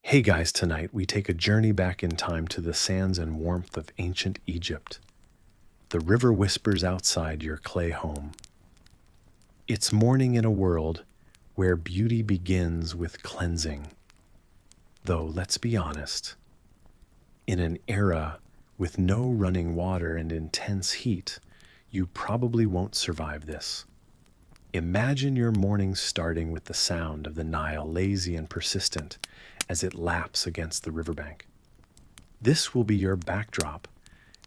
Hey guys, tonight we take a journey back in time to the sands and warmth of ancient Egypt. The river whispers outside your clay home. It's morning in a world where beauty begins with cleansing. Though, let's be honest, in an era with no running water and intense heat, you probably won't survive this. Imagine your morning starting with the sound of the Nile, lazy and persistent, as it laps against the riverbank. This will be your backdrop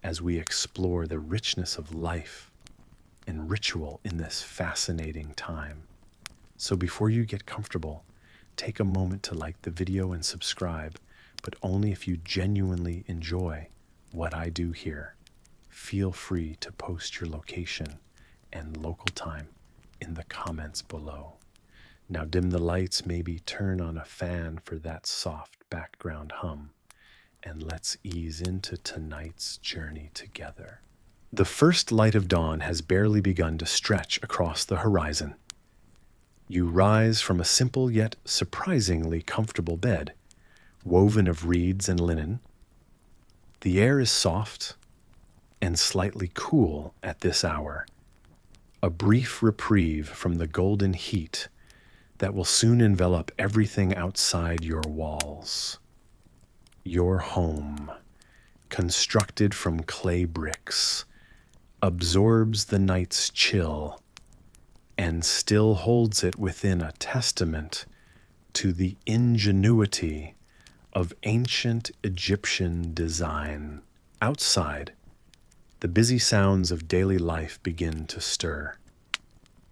as we explore the richness of life and ritual in this fascinating time. So before you get comfortable, take a moment to like the video and subscribe, but only if you genuinely enjoy what I do here. Feel free to post your location and local time in the comments below. Now dim the lights, maybe turn on a fan for that soft background hum, and let's ease into tonight's journey together. The first light of dawn has barely begun to stretch across the horizon. You rise from a simple yet surprisingly comfortable bed, woven of reeds and linen. The air is soft and slightly cool at this hour, a brief reprieve from the golden heat that will soon envelop everything outside your walls. Your home, constructed from clay bricks, absorbs the night's chill and still holds it within, a testament to the ingenuity of ancient Egyptian design. Outside, the busy sounds of daily life begin to stir.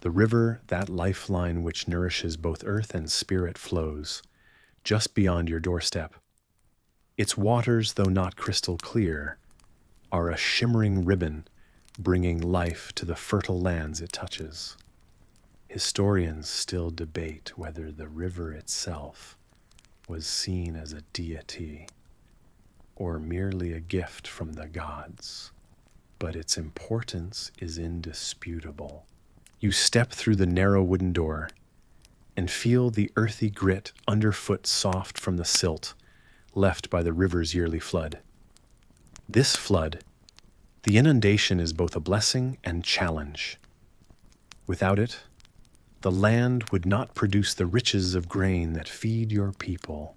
The river, that lifeline which nourishes both earth and spirit, flows just beyond your doorstep. Its waters, though not crystal clear, are a shimmering ribbon bringing life to the fertile lands it touches. Historians still debate whether the river itself was seen as a deity or merely a gift from the gods, but its importance is indisputable. You step through the narrow wooden door and feel the earthy grit underfoot, soft from the silt left by the river's yearly flood. This flood, the inundation, is both a blessing and challenge. Without it, the land would not produce the riches of grain that feed your people,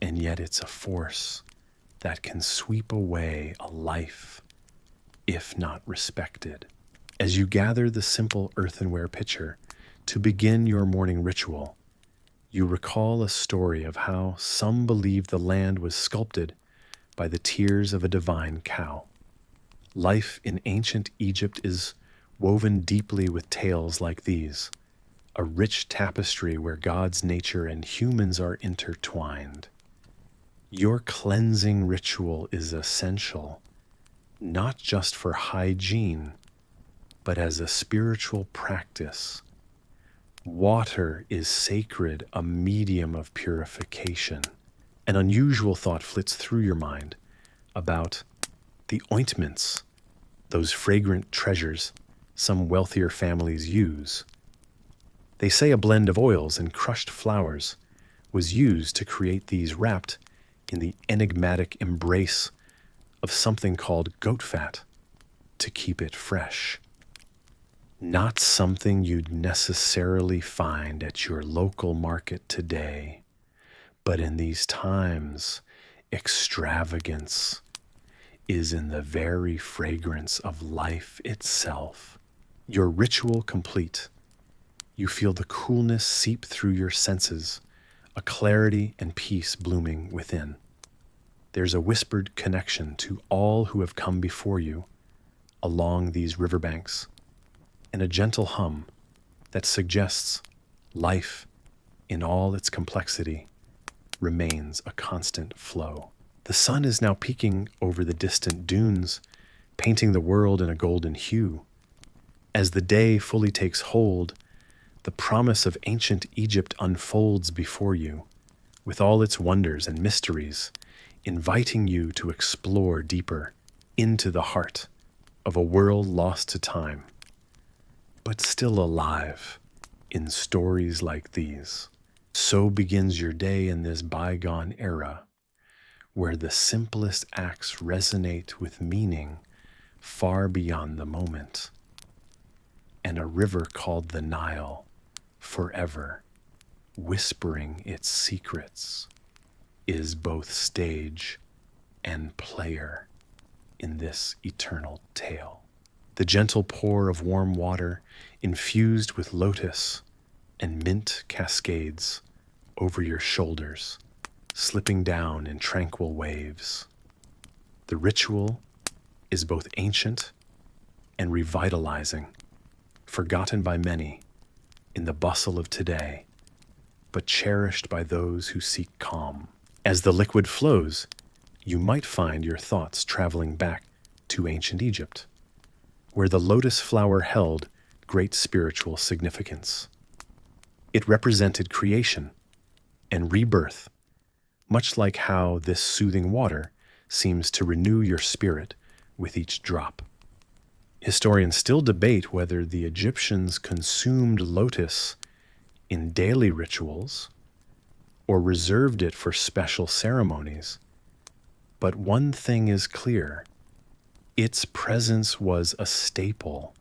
and yet it's a force that can sweep away a life, if not respected. As you gather the simple earthenware pitcher to begin your morning ritual, you recall a story of how some believe the land was sculpted by the tears of a divine cow. Life in ancient Egypt is woven deeply with tales like these, a rich tapestry where God's nature and humans are intertwined. Your cleansing ritual is essential, not just for hygiene, but as a spiritual practice. Water is sacred, a medium of purification. An unusual thought flits through your mind about the ointments, those fragrant treasures some wealthier families use. They say a blend of oils and crushed flowers was used to create these, wrapped in the enigmatic embrace of something called goat fat to keep it fresh. Not something you'd necessarily find at your local market today, but in these times, extravagance is in the very fragrance of life itself. Your ritual complete, you feel the coolness seep through your senses, a clarity and peace blooming within. There's a whispered connection to all who have come before you along these riverbanks, and a gentle hum that suggests life in all its complexity remains a constant flow. The sun is now peeking over the distant dunes, painting the world in a golden hue. As the day fully takes hold, the promise of ancient Egypt unfolds before you, with all its wonders and mysteries, inviting you to explore deeper into the heart of a world lost to time, but still alive in stories like these. So begins your day in this bygone era, where the simplest acts resonate with meaning far beyond the moment, and a river called the Nile, forever whispering its secrets, is both stage and player in this eternal tale. The gentle pour of warm water infused with lotus and mint cascades over your shoulders, slipping down in tranquil waves. The ritual is both ancient and revitalizing, forgotten by many in the bustle of today, but cherished by those who seek calm. As the liquid flows, you might find your thoughts traveling back to ancient Egypt, where the lotus flower held great spiritual significance. It represented creation and rebirth, much like how this soothing water seems to renew your spirit with each drop. Historians still debate whether the Egyptians consumed lotus in daily rituals or reserved it for special ceremonies. But one thing is clear: its presence was a staple,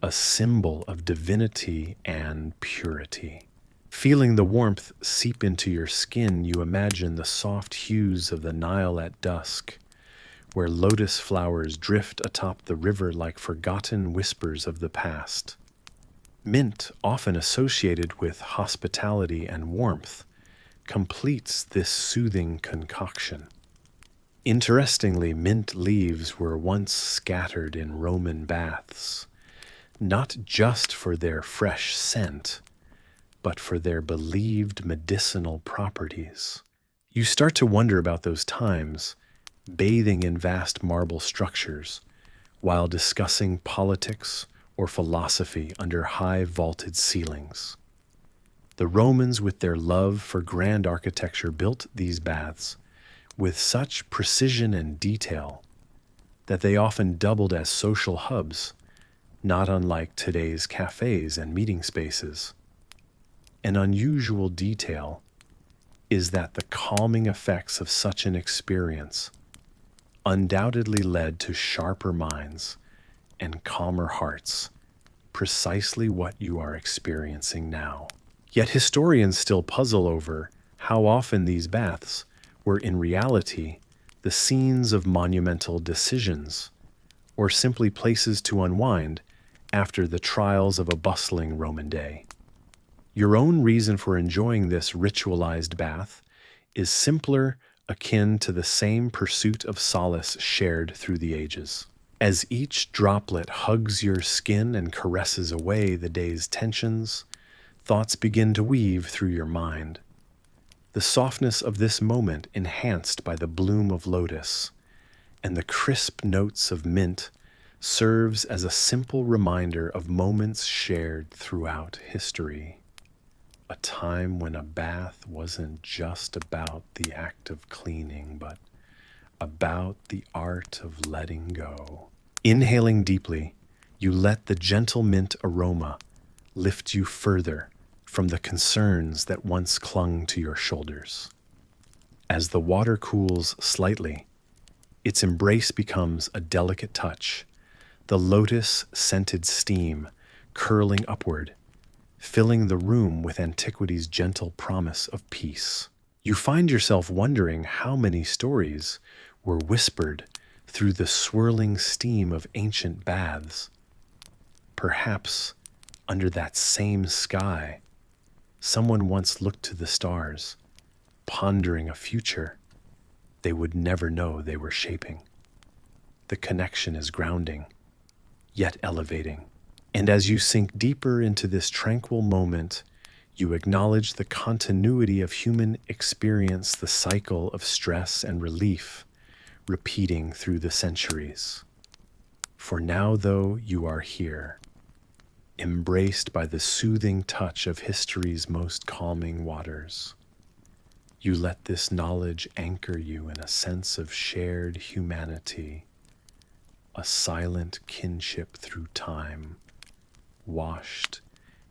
a symbol of divinity and purity. Feeling the warmth seep into your skin, you imagine the soft hues of the Nile at dusk, where lotus flowers drift atop the river like forgotten whispers of the past. Mint, often associated with hospitality and warmth, completes this soothing concoction. Interestingly, mint leaves were once scattered in Roman baths, not just for their fresh scent, but for their believed medicinal properties. You start to wonder about those times, bathing in vast marble structures while discussing politics or philosophy under high vaulted ceilings. The Romans, with their love for grand architecture, built these baths with such precision and detail that they often doubled as social hubs, not unlike today's cafes and meeting spaces. An unusual detail is that the calming effects of such an experience undoubtedly led to sharper minds and calmer hearts, precisely what you are experiencing now. Yet historians still puzzle over how often these baths were in reality the scenes of monumental decisions, or simply places to unwind after the trials of a bustling Roman day. Your own reason for enjoying this ritualized bath is simpler, akin to the same pursuit of solace shared through the ages. As each droplet hugs your skin and caresses away the day's tensions, thoughts begin to weave through your mind. The softness of this moment enhanced by the bloom of lotus and the crisp notes of mint serves as a simple reminder of moments shared throughout history. A time when a bath wasn't just about the act of cleaning, but about the art of letting go. Inhaling deeply, you let the gentle mint aroma lift you further from the concerns that once clung to your shoulders. As the water cools slightly, its embrace becomes a delicate touch, the lotus-scented steam curling upward, filling the room with antiquity's gentle promise of peace. You find yourself wondering how many stories were whispered through the swirling steam of ancient baths. Perhaps under that same sky, someone once looked to the stars, pondering a future they would never know they were shaping. The connection is grounding, yet elevating. And as you sink deeper into this tranquil moment, you acknowledge the continuity of human experience, the cycle of stress and relief repeating through the centuries. For now, though, you are here, embraced by the soothing touch of history's most calming waters. You let this knowledge anchor you in a sense of shared humanity, a silent kinship through time, washed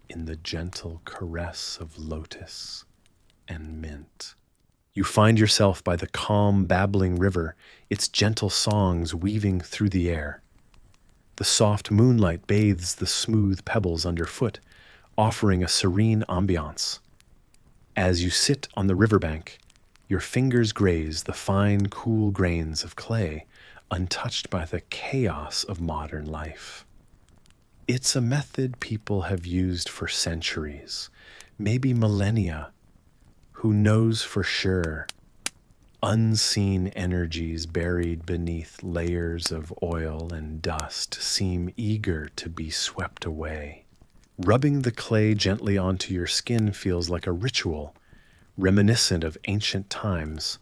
in the gentle caress of lotus and mint. You find yourself by the calm, babbling river, its gentle songs weaving through the air. The soft moonlight bathes the smooth pebbles underfoot, offering a serene ambiance. As you sit on the riverbank, your fingers graze the fine, cool grains of clay, untouched by the chaos of modern life. It's a method people have used for centuries, maybe millennia. Who knows for sure? Unseen energies buried beneath layers of oil and dust seem eager to be swept away. Rubbing the clay gently onto your skin feels like a ritual, reminiscent of ancient times,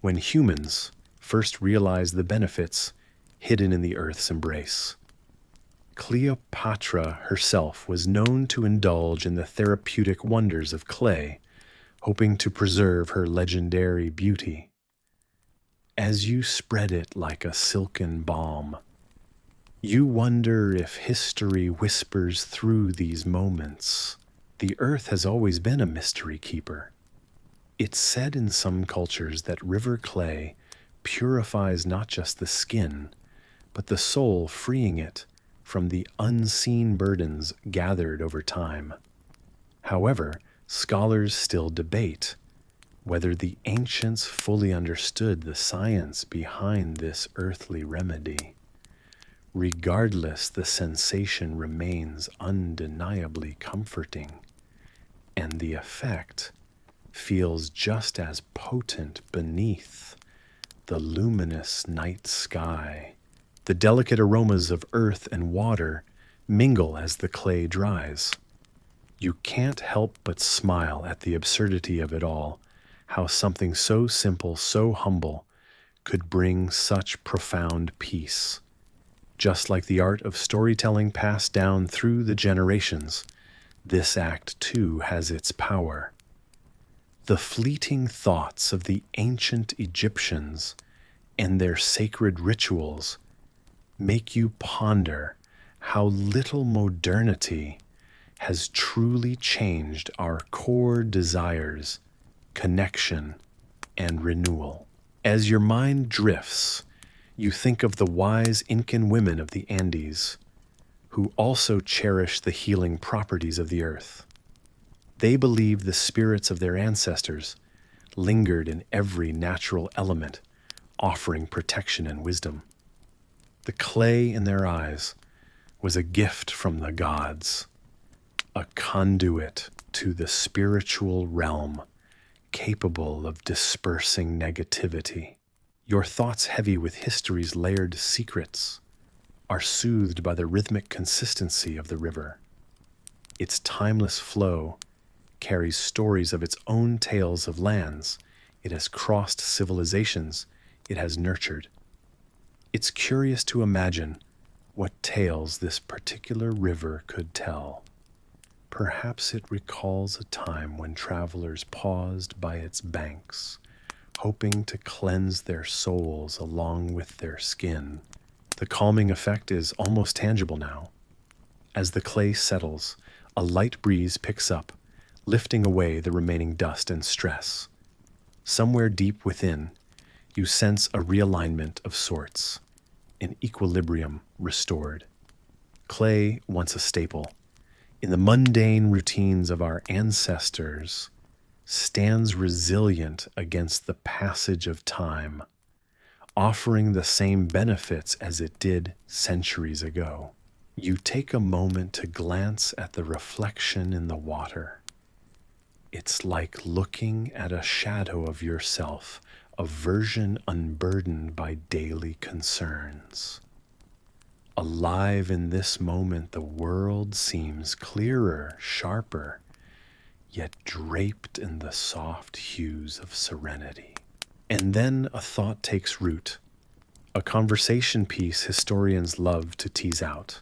when humans first realized the benefits hidden in the earth's embrace. Cleopatra herself was known to indulge in the therapeutic wonders of clay, hoping to preserve her legendary beauty. As you spread it like a silken balm, you wonder if history whispers through these moments. The earth has always been a mystery keeper. It's said in some cultures that river clay purifies not just the skin, but the soul, freeing it from the unseen burdens gathered over time. However, scholars still debate whether the ancients fully understood the science behind this earthly remedy. Regardless, the sensation remains undeniably comforting, and the effect feels just as potent beneath the luminous night sky. The delicate aromas of earth and water mingle as the clay dries. You can't help but smile at the absurdity of it all, how something so simple, so humble, could bring such profound peace. Just like the art of storytelling passed down through the generations, this act too has its power. The fleeting thoughts of the ancient Egyptians and their sacred rituals make you ponder how little modernity has truly changed our core desires, connection, and renewal. As your mind drifts, you think of the wise Incan women of the Andes, who also cherish the healing properties of the earth. They believed the spirits of their ancestors lingered in every natural element, offering protection and wisdom. The clay in their eyes was a gift from the gods, a conduit to the spiritual realm, capable of dispersing negativity. Your thoughts, heavy with history's layered secrets, are soothed by the rhythmic consistency of the river. Its timeless flow carries stories of its own tales of lands it has crossed, civilizations it has nurtured. It's curious to imagine what tales this particular river could tell. Perhaps it recalls a time when travelers paused by its banks, hoping to cleanse their souls along with their skin. The calming effect is almost tangible now. As the clay settles, a light breeze picks up, lifting away the remaining dust and stress. Somewhere deep within, you sense a realignment of sorts, an equilibrium restored. Clay, once a staple, in the mundane routines of our ancestors, stands resilient against the passage of time, offering the same benefits as it did centuries ago. You take a moment to glance at the reflection in the water. It's like looking at a shadow of yourself, a version unburdened by daily concerns. Alive in this moment, the world seems clearer, sharper, yet draped in the soft hues of serenity. And then a thought takes root, a conversation piece historians love to tease out.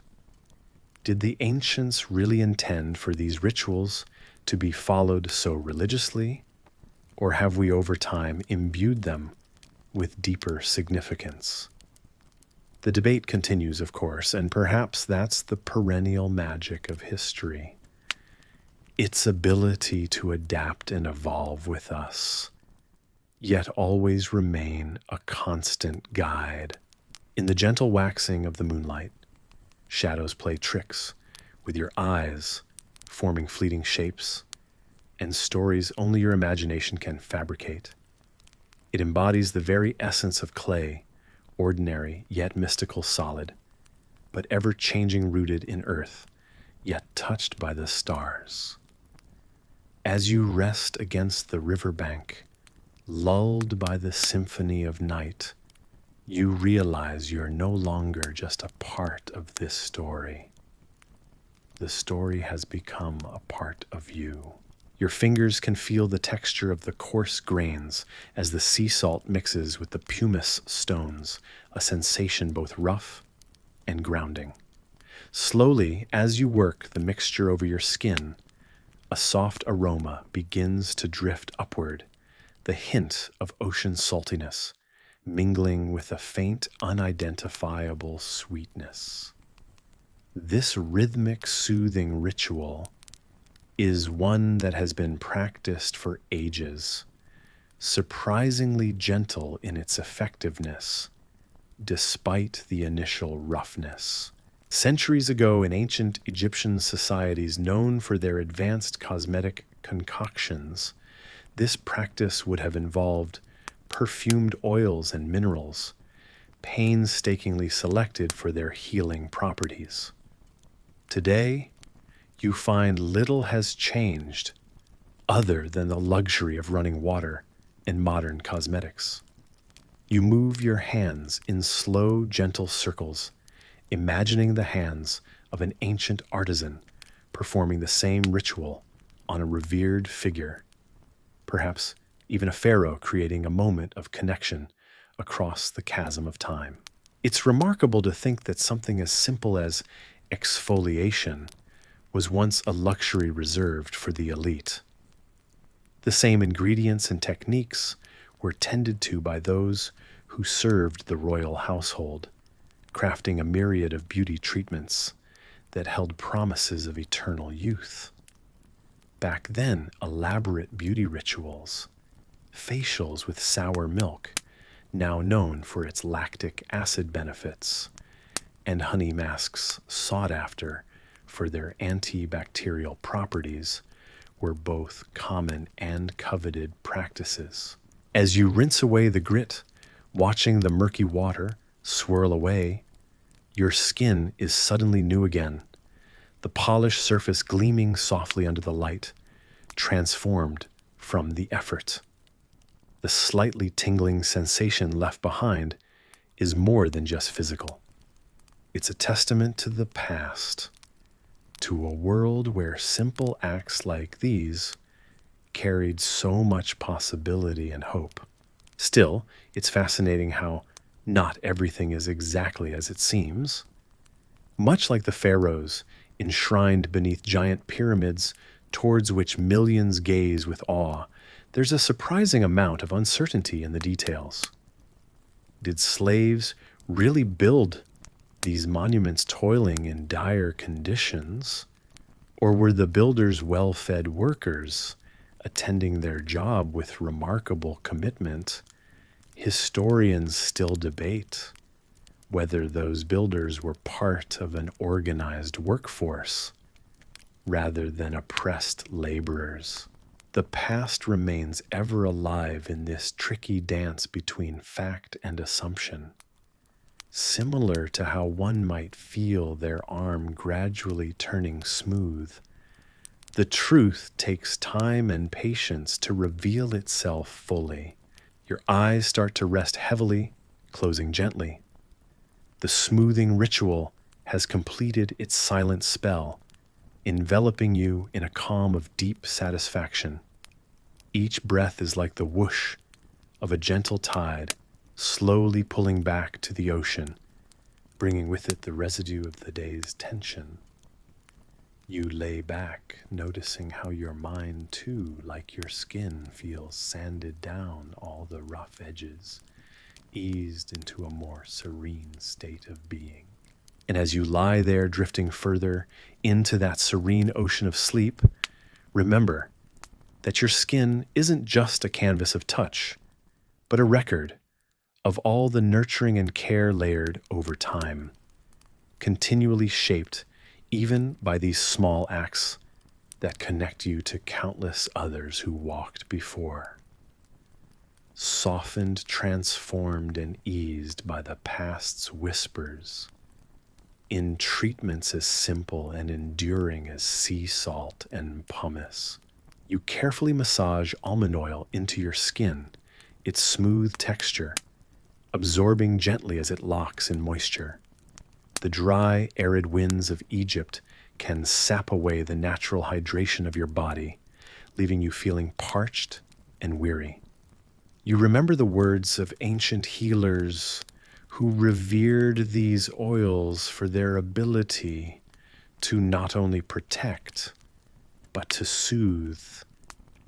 Did the ancients really intend for these rituals to be followed so religiously, or have we over time imbued them with deeper significance? The debate continues, of course, and perhaps that's the perennial magic of history. its ability to adapt and evolve with us, yet always remain a constant guide. In the gentle waxing of the moonlight, shadows play tricks with your eyes, forming fleeting shapes and stories only your imagination can fabricate. It embodies the very essence of clay, ordinary yet mystical solid, but ever-changing, rooted in earth, yet touched by the stars. As you rest against the riverbank, lulled by the symphony of night, you realize you're no longer just a part of this story. The story has become a part of you. Your fingers can feel the texture of the coarse grains as the sea salt mixes with the pumice stones, a sensation both rough and grounding. Slowly, as you work the mixture over your skin, a soft aroma begins to drift upward, the hint of ocean saltiness, mingling with a faint, unidentifiable sweetness. This rhythmic, soothing ritual is one that has been practiced for ages, surprisingly gentle in its effectiveness, despite the initial roughness. Centuries ago, in ancient Egyptian societies known for their advanced cosmetic concoctions, this practice would have involved perfumed oils and minerals, painstakingly selected for their healing properties. Today, you find little has changed other than the luxury of running water and modern cosmetics. You move your hands in slow, gentle circles, imagining the hands of an ancient artisan performing the same ritual on a revered figure, perhaps even a pharaoh creating a moment of connection across the chasm of time. It's remarkable to think that something as simple as exfoliation was once a luxury reserved for the elite. The same ingredients and techniques were tended to by those who served the royal household, crafting a myriad of beauty treatments that held promises of eternal youth. Back then, elaborate beauty rituals, facials with sour milk, now known for its lactic acid benefits, and honey masks sought after for their antibacterial properties, were both common and coveted practices. As you rinse away the grit, watching the murky water swirl away, your skin is suddenly new again, the polished surface gleaming softly under the light, transformed from the effort. The slightly tingling sensation left behind is more than just physical. It's a testament to the past, to a world where simple acts like these carried so much possibility and hope. Still, it's fascinating how not everything is exactly as it seems. Much like the pharaohs enshrined beneath giant pyramids towards which millions gaze with awe, there's a surprising amount of uncertainty in the details. Did slaves really build these monuments toiling in dire conditions? Or were the builders well-fed workers attending their job with remarkable commitment? Historians still debate whether those builders were part of an organized workforce rather than oppressed laborers. The past remains ever alive in this tricky dance between fact and assumption, similar to how one might feel their arm gradually turning smooth. The truth takes time and patience to reveal itself fully. Your eyes start to rest heavily, closing gently. The smoothing ritual has completed its silent spell, enveloping you in a calm of deep satisfaction. Each breath is like the whoosh of a gentle tide, slowly pulling back to the ocean, bringing with it the residue of the day's tension. You lay back, noticing how your mind too, like your skin, feels sanded down all the rough edges, eased into a more serene state of being. And as you lie there drifting further into that serene ocean of sleep, Remember that your skin isn't just a canvas of touch, but a record of all the nurturing and care layered over time, continually shaped even by these small acts that connect you to countless others who walked before. Softened, transformed, and eased by the past's whispers, in treatments as simple and enduring as sea salt and pumice. You carefully massage almond oil into your skin, its smooth texture, absorbing gently as it locks in moisture. The dry, arid winds of Egypt can sap away the natural hydration of your body, leaving you feeling parched and weary. You remember the words of ancient healers who revered these oils for their ability to not only protect, but to soothe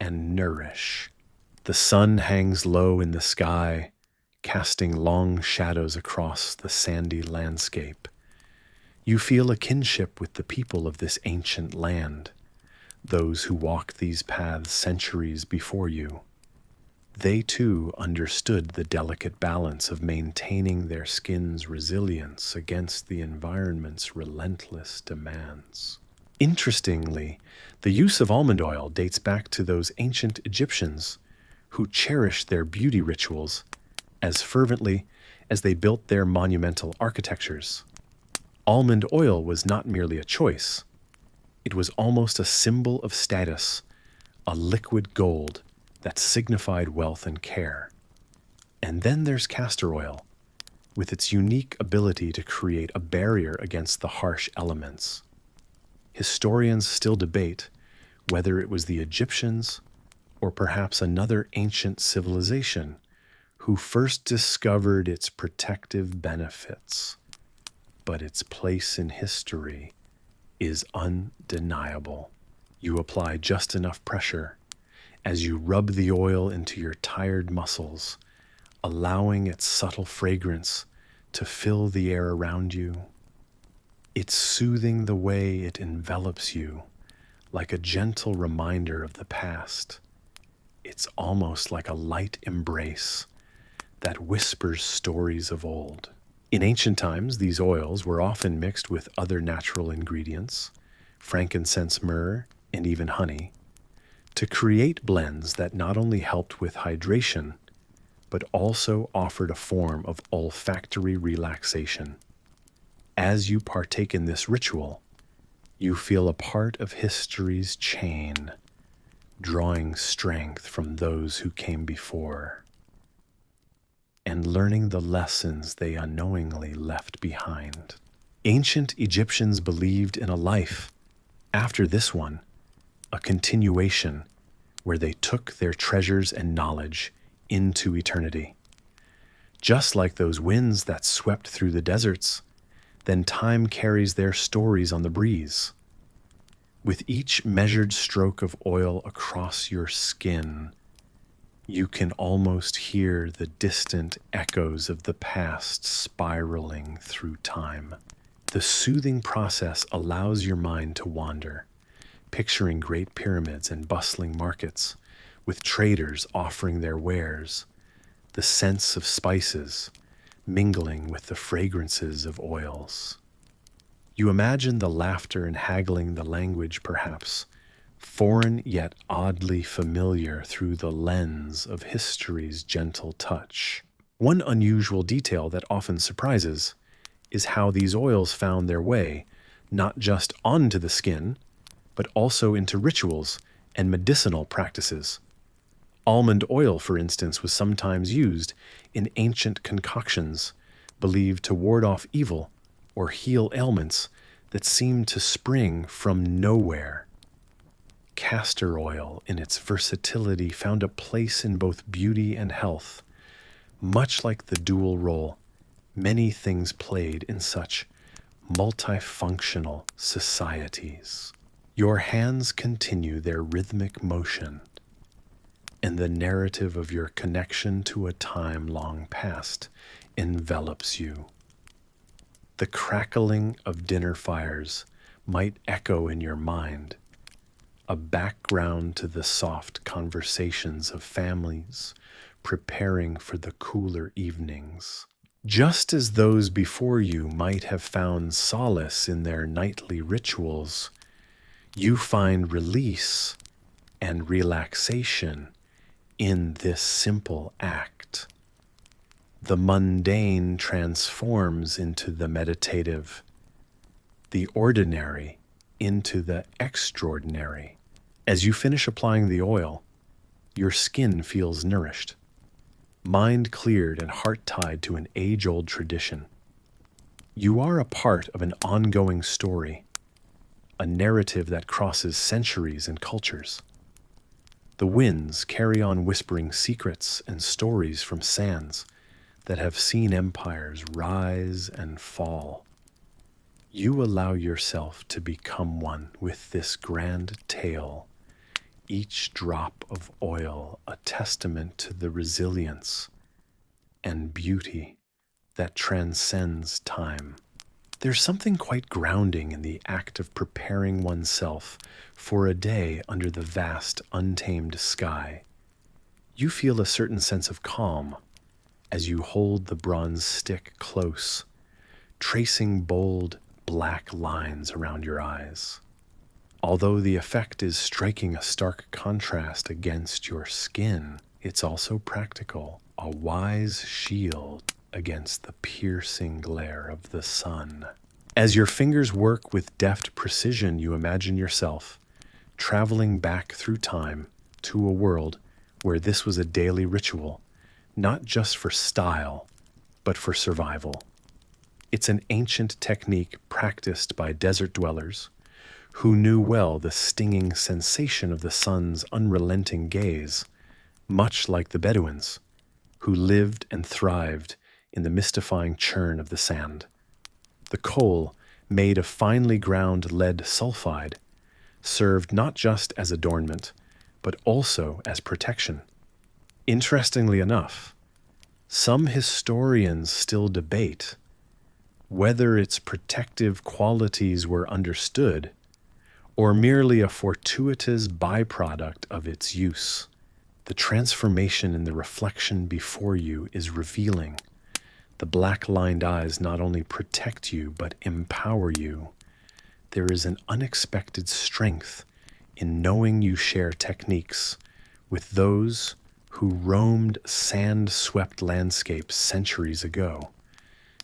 and nourish. The sun hangs low in the sky, casting long shadows across the sandy landscape. You feel a kinship with the people of this ancient land, those who walked these paths centuries before you. They too understood the delicate balance of maintaining their skin's resilience against the environment's relentless demands. Interestingly, the use of almond oil dates back to those ancient Egyptians who cherished their beauty rituals as fervently as they built their monumental architectures. Almond oil was not merely a choice. It was almost a symbol of status, a liquid gold that signified wealth and care. And then there's castor oil, with its unique ability to create a barrier against the harsh elements. Historians still debate whether it was the Egyptians or perhaps another ancient civilization who first discovered its protective benefits. But its place in history is undeniable. You apply just enough pressure as you rub the oil into your tired muscles, allowing its subtle fragrance to fill the air around you. It's soothing the way it envelops you, like a gentle reminder of the past. It's almost like a light embrace that whispers stories of old. In ancient times, these oils were often mixed with other natural ingredients, frankincense, myrrh, and even honey, to create blends that not only helped with hydration, but also offered a form of olfactory relaxation. As you partake in this ritual, you feel a part of history's chain, drawing strength from those who came before, and learning the lessons they unknowingly left behind. Ancient Egyptians believed in a life after this one, a continuation where they took their treasures and knowledge into eternity. Just like those winds that swept through the deserts, then time carries their stories on the breeze. With each measured stroke of oil across your skin, you can almost hear the distant echoes of the past spiraling through time. The soothing process allows your mind to wander, picturing great pyramids and bustling markets, with traders offering their wares, the scents of spices mingling with the fragrances of oils. You imagine the laughter and haggling the language, perhaps, foreign yet oddly familiar through the lens of history's gentle touch. One unusual detail that often surprises is how these oils found their way not just onto the skin, but also into rituals and medicinal practices. Almond oil, for instance, was sometimes used in ancient concoctions believed to ward off evil or heal ailments that seemed to spring from nowhere. Castor oil, in its versatility, found a place in both beauty and health, much like the dual role many things played in such multifunctional societies. Your hands continue their rhythmic motion, and the narrative of your connection to a time long past envelops you. The crackling of dinner fires might echo in your mind, a background to the soft conversations of families preparing for the cooler evenings. Just as those before you might have found solace in their nightly rituals, you find release and relaxation in this simple act. The mundane transforms into the meditative, the ordinary into the extraordinary. As you finish applying the oil, your skin feels nourished, mind cleared and heart tied to an age-old tradition. You are a part of an ongoing story, a narrative that crosses centuries and cultures. The winds carry on whispering secrets and stories from sands that have seen empires rise and fall. You allow yourself to become one with this grand tale, each drop of oil a testament to the resilience and beauty that transcends time. There's something quite grounding in the act of preparing oneself for a day under the vast, untamed sky. You feel a certain sense of calm as you hold the bronze stick close, tracing bold, black lines around your eyes. Although the effect is striking a stark contrast against your skin, it's also practical, a wise shield against the piercing glare of the sun. As your fingers work with deft precision, you imagine yourself traveling back through time to a world where this was a daily ritual, not just for style, but for survival. It's an ancient technique practiced by desert dwellers who knew well the stinging sensation of the sun's unrelenting gaze, much like the Bedouins, who lived and thrived in the mystifying churn of the sand. The Kohl, made of finely ground lead sulfide, served not just as adornment, but also as protection. Interestingly enough, some historians still debate whether its protective qualities were understood or merely a fortuitous byproduct of its use. The transformation in the reflection before you is revealing. The black-lined eyes not only protect you, but empower you. There is an unexpected strength in knowing you share techniques with those who roamed sand-swept landscapes centuries ago.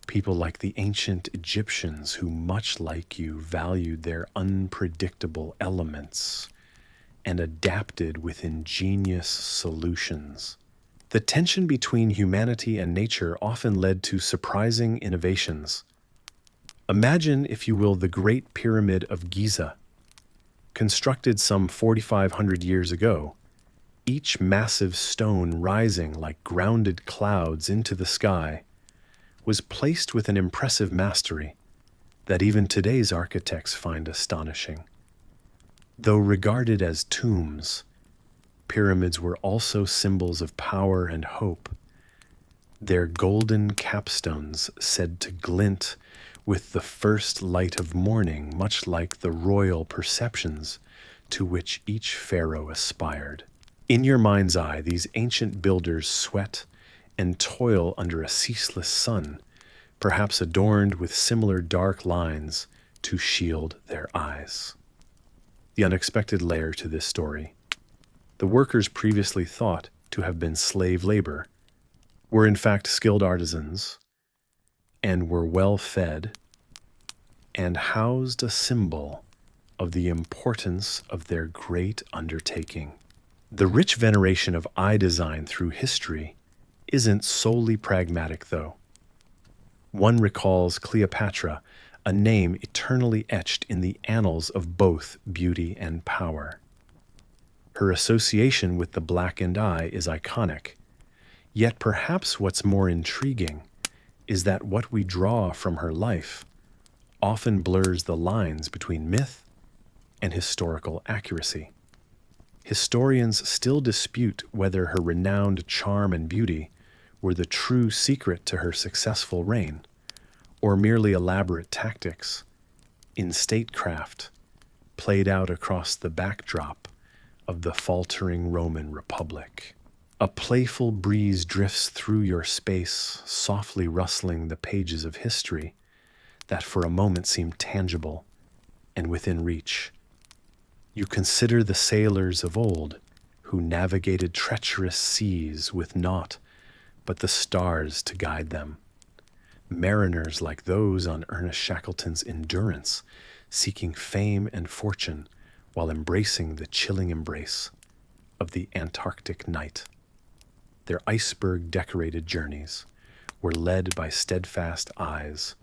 People like the ancient Egyptians who, much like you, valued their unpredictable elements and adapted with ingenious solutions. The tension between humanity and nature often led to surprising innovations. Imagine, if you will, the Great Pyramid of Giza, constructed some 4,500 years ago, each massive stone rising like grounded clouds into the sky, was placed with an impressive mastery that even today's architects find astonishing. Though regarded as tombs, pyramids were also symbols of power and hope, their golden capstones said to glint with the first light of morning, much like the royal perceptions to which each pharaoh aspired. In your mind's eye, these ancient builders sweat and toil under a ceaseless sun, perhaps adorned with similar dark lines to shield their eyes. The unexpected layer to this story: the workers previously thought to have been slave labor were in fact skilled artisans and were well fed and housed a symbol of the importance of their great undertaking. The rich veneration of eye design through history isn't solely pragmatic, though. One recalls Cleopatra, a name eternally etched in the annals of both beauty and power. Her association with the blackened eye is iconic, yet perhaps what's more intriguing is that what we draw from her life often blurs the lines between myth and historical accuracy. Historians still dispute whether her renowned charm and beauty were the true secret to her successful reign, or merely elaborate tactics in statecraft played out across the backdrop of the faltering Roman Republic. A playful breeze drifts through your space, softly rustling the pages of history that for a moment seem tangible and within reach. You consider the sailors of old who navigated treacherous seas with naught but the stars to guide them. Mariners like those on Ernest Shackleton's Endurance, seeking fame and fortune while embracing the chilling embrace of the Antarctic night. Their iceberg-decorated journeys were led by steadfast eyes,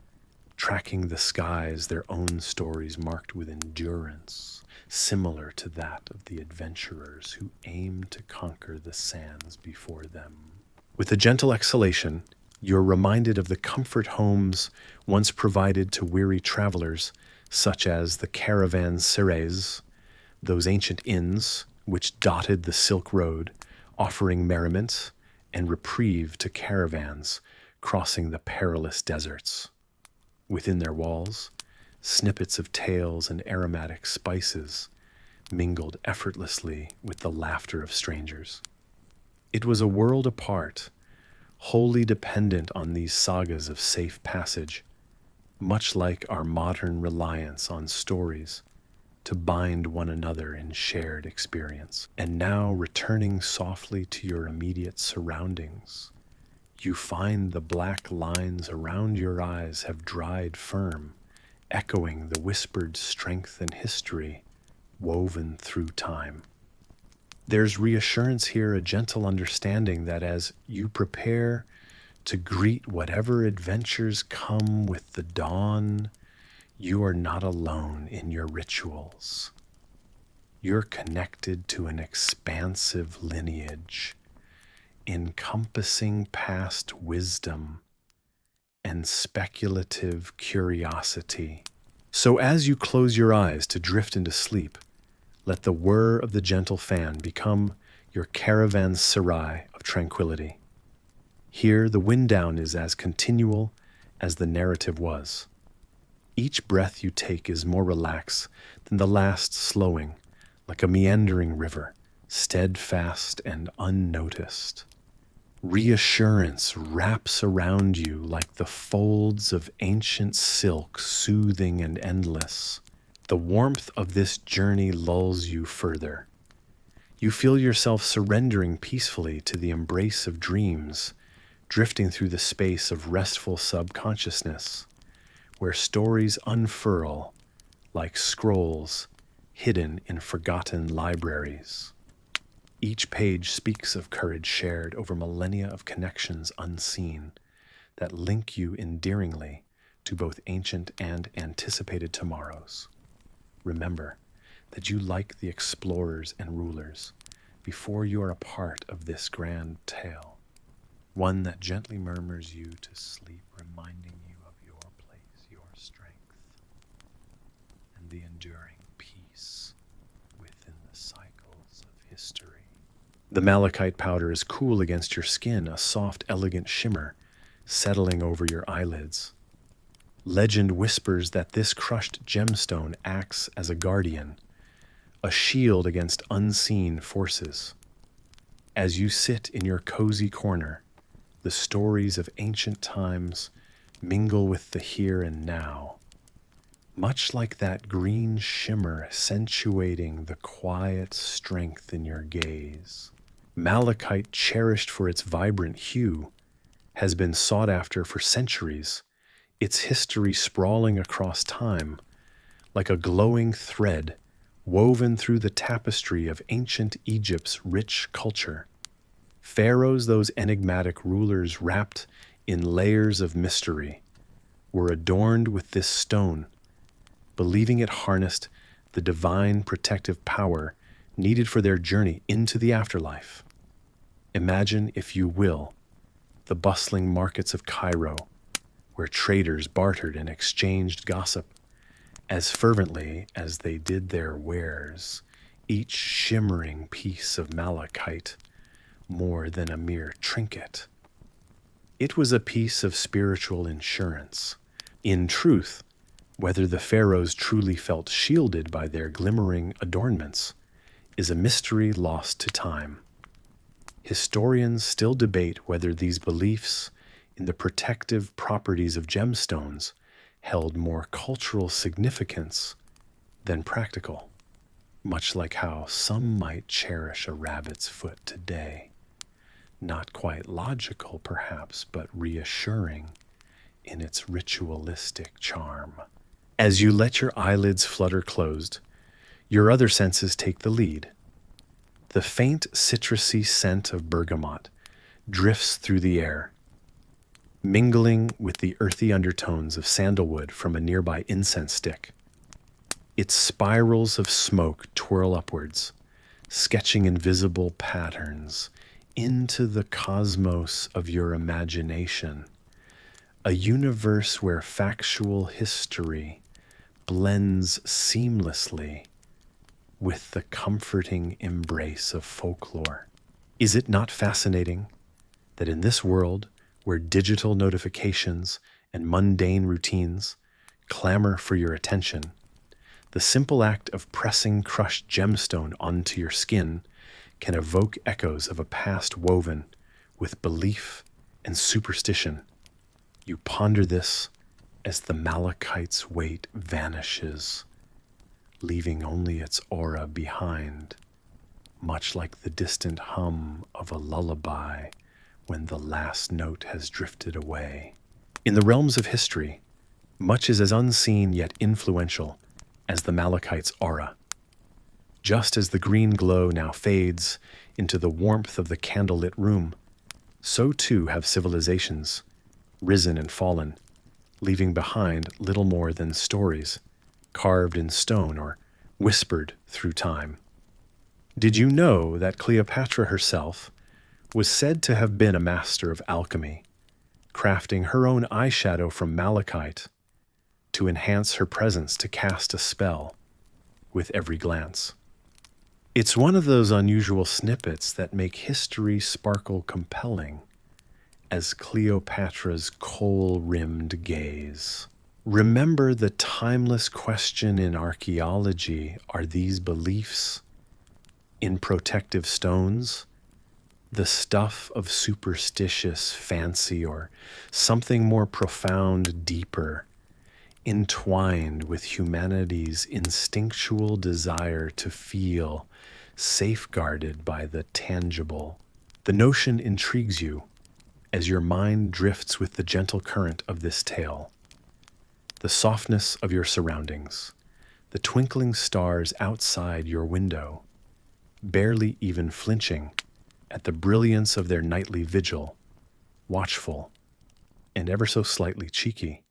tracking the skies, their own stories marked with endurance, similar to that of the adventurers who aim to conquer the sands before them. With a gentle exhalation, you're reminded of the comfort homes once provided to weary travelers, such as the caravanserais, those ancient inns which dotted the Silk Road, offering merriment and reprieve to caravans crossing the perilous deserts. Within their walls, snippets of tales and aromatic spices mingled effortlessly with the laughter of strangers. It was a world apart, wholly dependent on these sagas of safe passage, much like our modern reliance on stories to bind one another in shared experience. And now, returning softly to your immediate surroundings, you find the black lines around your eyes have dried firm, echoing the whispered strength and history woven through time. There's reassurance here, a gentle understanding that as you prepare to greet whatever adventures come with the dawn, you are not alone in your rituals. You're connected to an expansive lineage, encompassing past wisdom and speculative curiosity. So as you close your eyes to drift into sleep, let the whir of the gentle fan become your caravanserai of tranquility. Here, the wind down is as continual as the narrative was. Each breath you take is more relaxed than the last, slowing, like a meandering river, steadfast and unnoticed. Reassurance wraps around you like the folds of ancient silk, soothing and endless. The warmth of this journey lulls you further. You feel yourself surrendering peacefully to the embrace of dreams, drifting through the space of restful subconsciousness, where stories unfurl like scrolls hidden in forgotten libraries. Each page speaks of courage shared over millennia of connections unseen that link you endearingly to both ancient and anticipated tomorrows. Remember that you like the explorers and rulers before you are a part of this grand tale, one that gently murmurs you to sleep, reminding you of your place, your strength, and the enduring peace within the cycles of history. The malachite powder is cool against your skin, a soft, elegant shimmer settling over your eyelids. Legend whispers that this crushed gemstone acts as a guardian, a shield against unseen forces. As you sit in your cozy corner, the stories of ancient times mingle with the here and now, much like that green shimmer accentuating the quiet strength in your gaze. Malachite, cherished for its vibrant hue, has been sought after for centuries, its history sprawling across time like a glowing thread woven through the tapestry of ancient Egypt's rich culture. Pharaohs, those enigmatic rulers wrapped in layers of mystery, were adorned with this stone, believing it harnessed the divine protective power needed for their journey into the afterlife. Imagine, if you will, the bustling markets of Cairo, where traders bartered and exchanged gossip as fervently as they did their wares, each shimmering piece of malachite more than a mere trinket. It was a piece of spiritual insurance. In truth, Whether the pharaohs truly felt shielded by their glimmering adornments is a mystery lost to time. Historians still debate whether these beliefs in the protective properties of gemstones held more cultural significance than practical, much like how some might cherish a rabbit's foot today. Not quite logical, perhaps, but reassuring in its ritualistic charm. As you let your eyelids flutter closed, your other senses take the lead. The faint citrusy scent of bergamot drifts through the air, mingling with the earthy undertones of sandalwood from a nearby incense stick. Its spirals of smoke twirl upwards, sketching invisible patterns into the cosmos of your imagination, a universe where factual history blends seamlessly with the comforting embrace of folklore. Is it not fascinating that in this world where digital notifications and mundane routines clamor for your attention, the simple act of pressing crushed gemstone onto your skin can evoke echoes of a past woven with belief and superstition? You ponder this as the malachite's weight vanishes, leaving only its aura behind, much like the distant hum of a lullaby when the last note has drifted away. In the realms of history, much is as unseen yet influential as the malachite's aura. Just as the green glow now fades into the warmth of the candlelit room, so too have civilizations risen and fallen, leaving behind little more than stories carved in stone or whispered through time. Did you know that Cleopatra herself was said to have been a master of alchemy, crafting her own eyeshadow from malachite to enhance her presence to cast a spell with every glance? It's one of those unusual snippets that make history sparkle compelling as Cleopatra's kohl-rimmed gaze. Remember the timeless question in archaeology: are these beliefs in protective stones the stuff of superstitious fancy, or something more profound, deeper, entwined with humanity's instinctual desire to feel safeguarded by the tangible? The notion intrigues you as your mind drifts with the gentle current of this tale. The softness of your surroundings, the twinkling stars outside your window, barely even flinching at the brilliance of their nightly vigil, watchful and ever so slightly cheeky,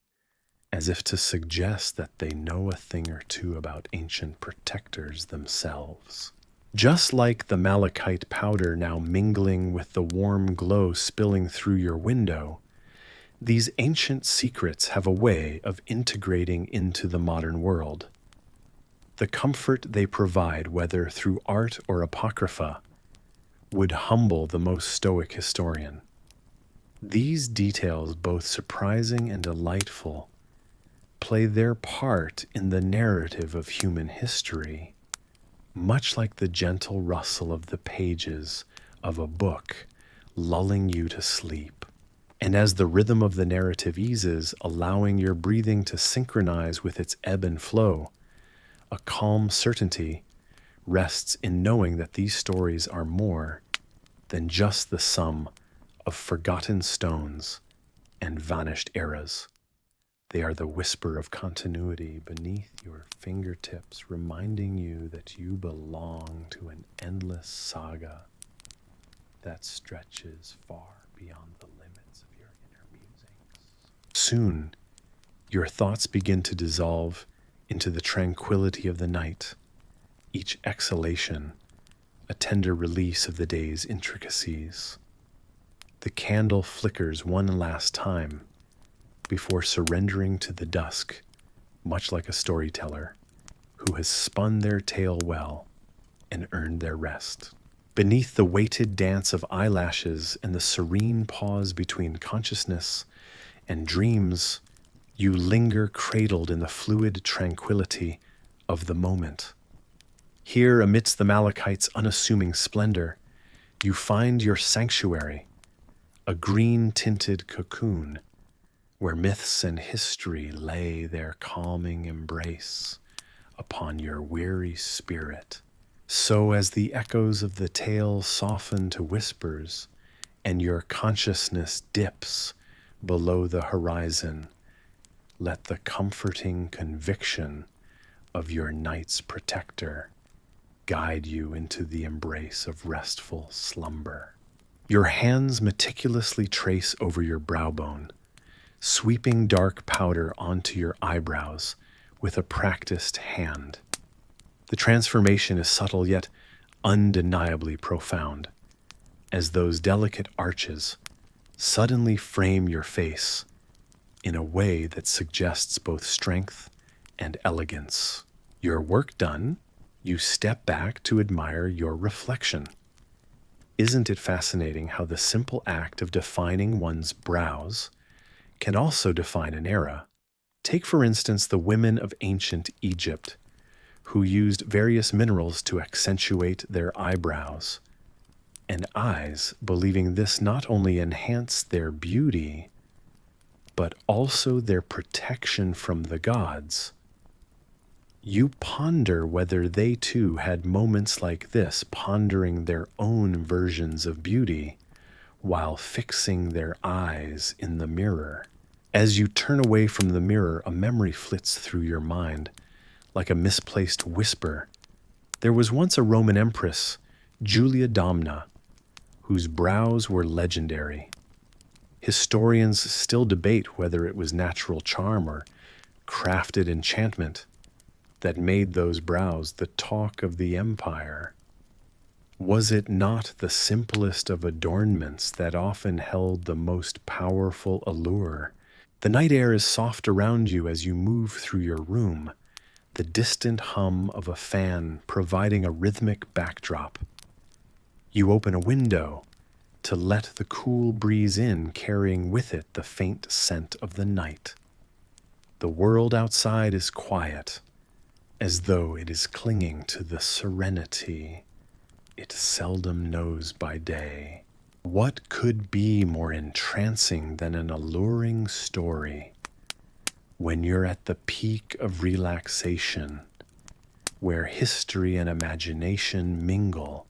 as if to suggest that they know a thing or two about ancient protectors themselves. Just like the malachite powder now mingling with the warm glow spilling through your window, these ancient secrets have a way of integrating into the modern world. The comfort they provide, whether through art or apocrypha, would humble the most stoic historian. These details, both surprising and delightful, play their part in the narrative of human history, much like the gentle rustle of the pages of a book lulling you to sleep. And as the rhythm of the narrative eases, allowing your breathing to synchronize with its ebb and flow, a calm certainty rests in knowing that these stories are more than just the sum of forgotten stones and vanished eras. They are the whisper of continuity beneath your fingertips, reminding you that you belong to an endless saga that stretches far beyond the limits of your inner musings. Soon, your thoughts begin to dissolve into the tranquility of the night, each exhalation a tender release of the day's intricacies. The candle flickers one last time before surrendering to the dusk, much like a storyteller who has spun their tale well and earned their rest. Beneath the weighted dance of eyelashes and the serene pause between consciousness and dreams, You linger cradled in the fluid tranquility of the moment. Here, amidst the Malachite's unassuming splendor, you find your sanctuary, a green-tinted cocoon, where myths and history lay their calming embrace upon your weary spirit. So as the echoes of the tale soften to whispers, and your consciousness dips below the horizon, let the comforting conviction of your night's protector guide you into the embrace of restful slumber. Your hands meticulously trace over your brow bone, sweeping dark powder onto your eyebrows with a practiced hand. The transformation is subtle yet undeniably profound, as those delicate arches suddenly frame your face in a way that suggests both strength and elegance. Your work done, you step back to admire your reflection. Isn't it fascinating how the simple act of defining one's brows can also define an era? Take, for instance, the women of ancient Egypt, who used various minerals to accentuate their eyebrows and eyes, believing this not only enhanced their beauty, but also their protection from the gods. You ponder whether they too had moments like this, pondering their own versions of beauty while fixing their eyes in the mirror. As you turn away from the mirror, a memory flits through your mind like a misplaced whisper. There was once a Roman empress, Julia Domna, whose brows were legendary. Historians still debate whether it was natural charm or crafted enchantment that made those brows the talk of the empire. Was it not the simplest of adornments that often held the most powerful allure? The night air is soft around you as you move through your room, the distant hum of a fan providing a rhythmic backdrop. You open a window to let the cool breeze in, carrying with it the faint scent of the night. The world outside is quiet, as though it is clinging to the serenity it seldom knows by day. What could be more entrancing than an alluring story when you're at the peak of relaxation, where history and imagination mingle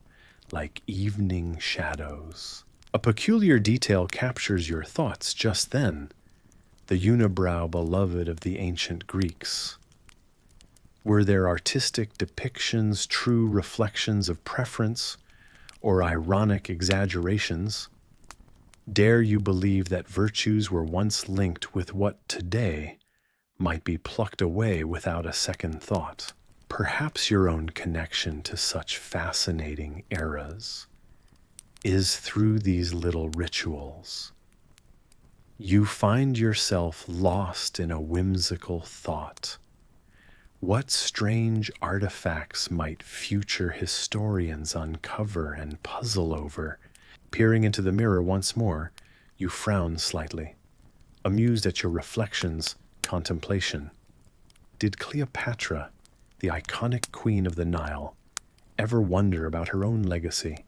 like evening shadows? A peculiar detail captures your thoughts just then, the unibrow beloved of the ancient Greeks. Were their artistic depictions true reflections of preference or ironic exaggerations? Dare you believe that virtues were once linked with what today might be plucked away without a second thought? Perhaps your own connection to such fascinating eras is through these little rituals. You find yourself lost in a whimsical thought. What strange artifacts might future historians uncover and puzzle over? Peering into the mirror once more, you frown slightly, amused at your reflection's contemplation. Did Cleopatra, the iconic queen of the Nile, ever wonder about her own legacy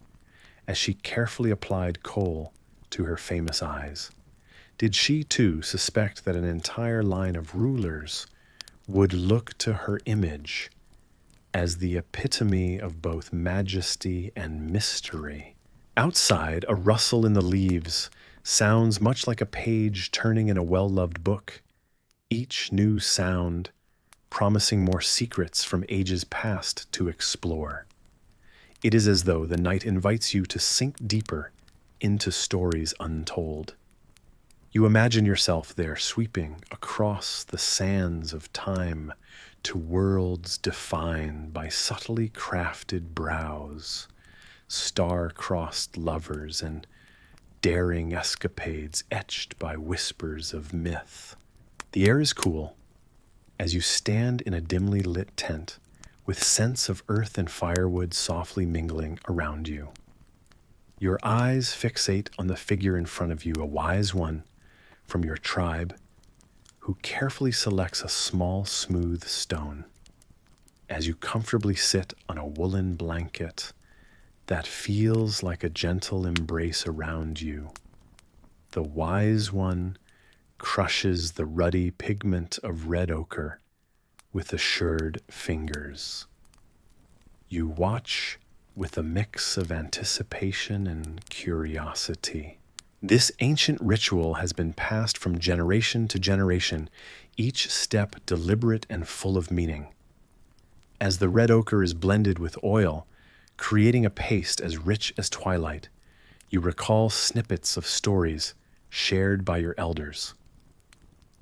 as she carefully applied Kohl to her famous eyes? Did she too suspect that an entire line of rulers would look to her image as the epitome of both majesty and mystery? Outside, a rustle in the leaves sounds much like a page turning in a well-loved book, each new sound promising more secrets from ages past to explore. It is as though the night invites you to sink deeper into stories untold. You imagine yourself there, sweeping across the sands of time to worlds defined by subtly crafted brows, star-crossed lovers, and daring escapades etched by whispers of myth. The air is cool as you stand in a dimly lit tent with scents of earth and firewood softly mingling around you. Your eyes fixate on the figure in front of you, a wise one from your tribe who carefully selects a small, smooth stone. As you comfortably sit on a woolen blanket that feels like a gentle embrace around you, the wise one crushes the ruddy pigment of red ochre with assured fingers. You watch with a mix of anticipation and curiosity. This ancient ritual has been passed from generation to generation, each step deliberate and full of meaning. As the red ochre is blended with oil, creating a paste as rich as twilight, you recall snippets of stories shared by your elders.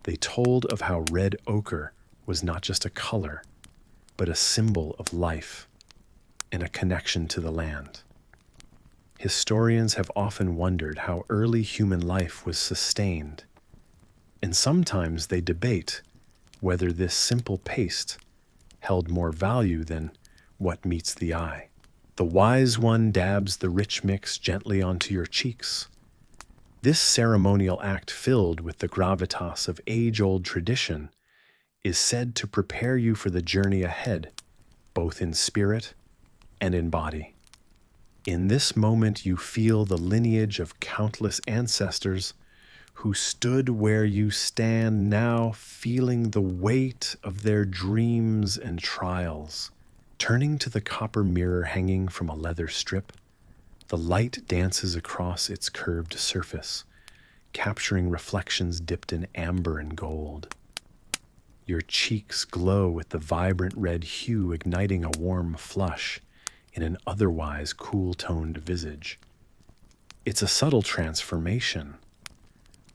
They told of how red ochre was not just a color, but a symbol of life and a connection to the land. Historians have often wondered how early human life was sustained, and sometimes they debate whether this simple paste held more value than what meets the eye. The wise one dabs the rich mix gently onto your cheeks. This ceremonial act, filled with the gravitas of age-old tradition, is said to prepare you for the journey ahead, both in spirit and in body. In this moment, you feel the lineage of countless ancestors who stood where you stand now, feeling the weight of their dreams and trials. Turning to the copper mirror hanging from a leather strip, the light dances across its curved surface, capturing reflections dipped in amber and gold. Your cheeks glow with the vibrant red hue, igniting a warm flush in an otherwise cool-toned visage. It's a subtle transformation,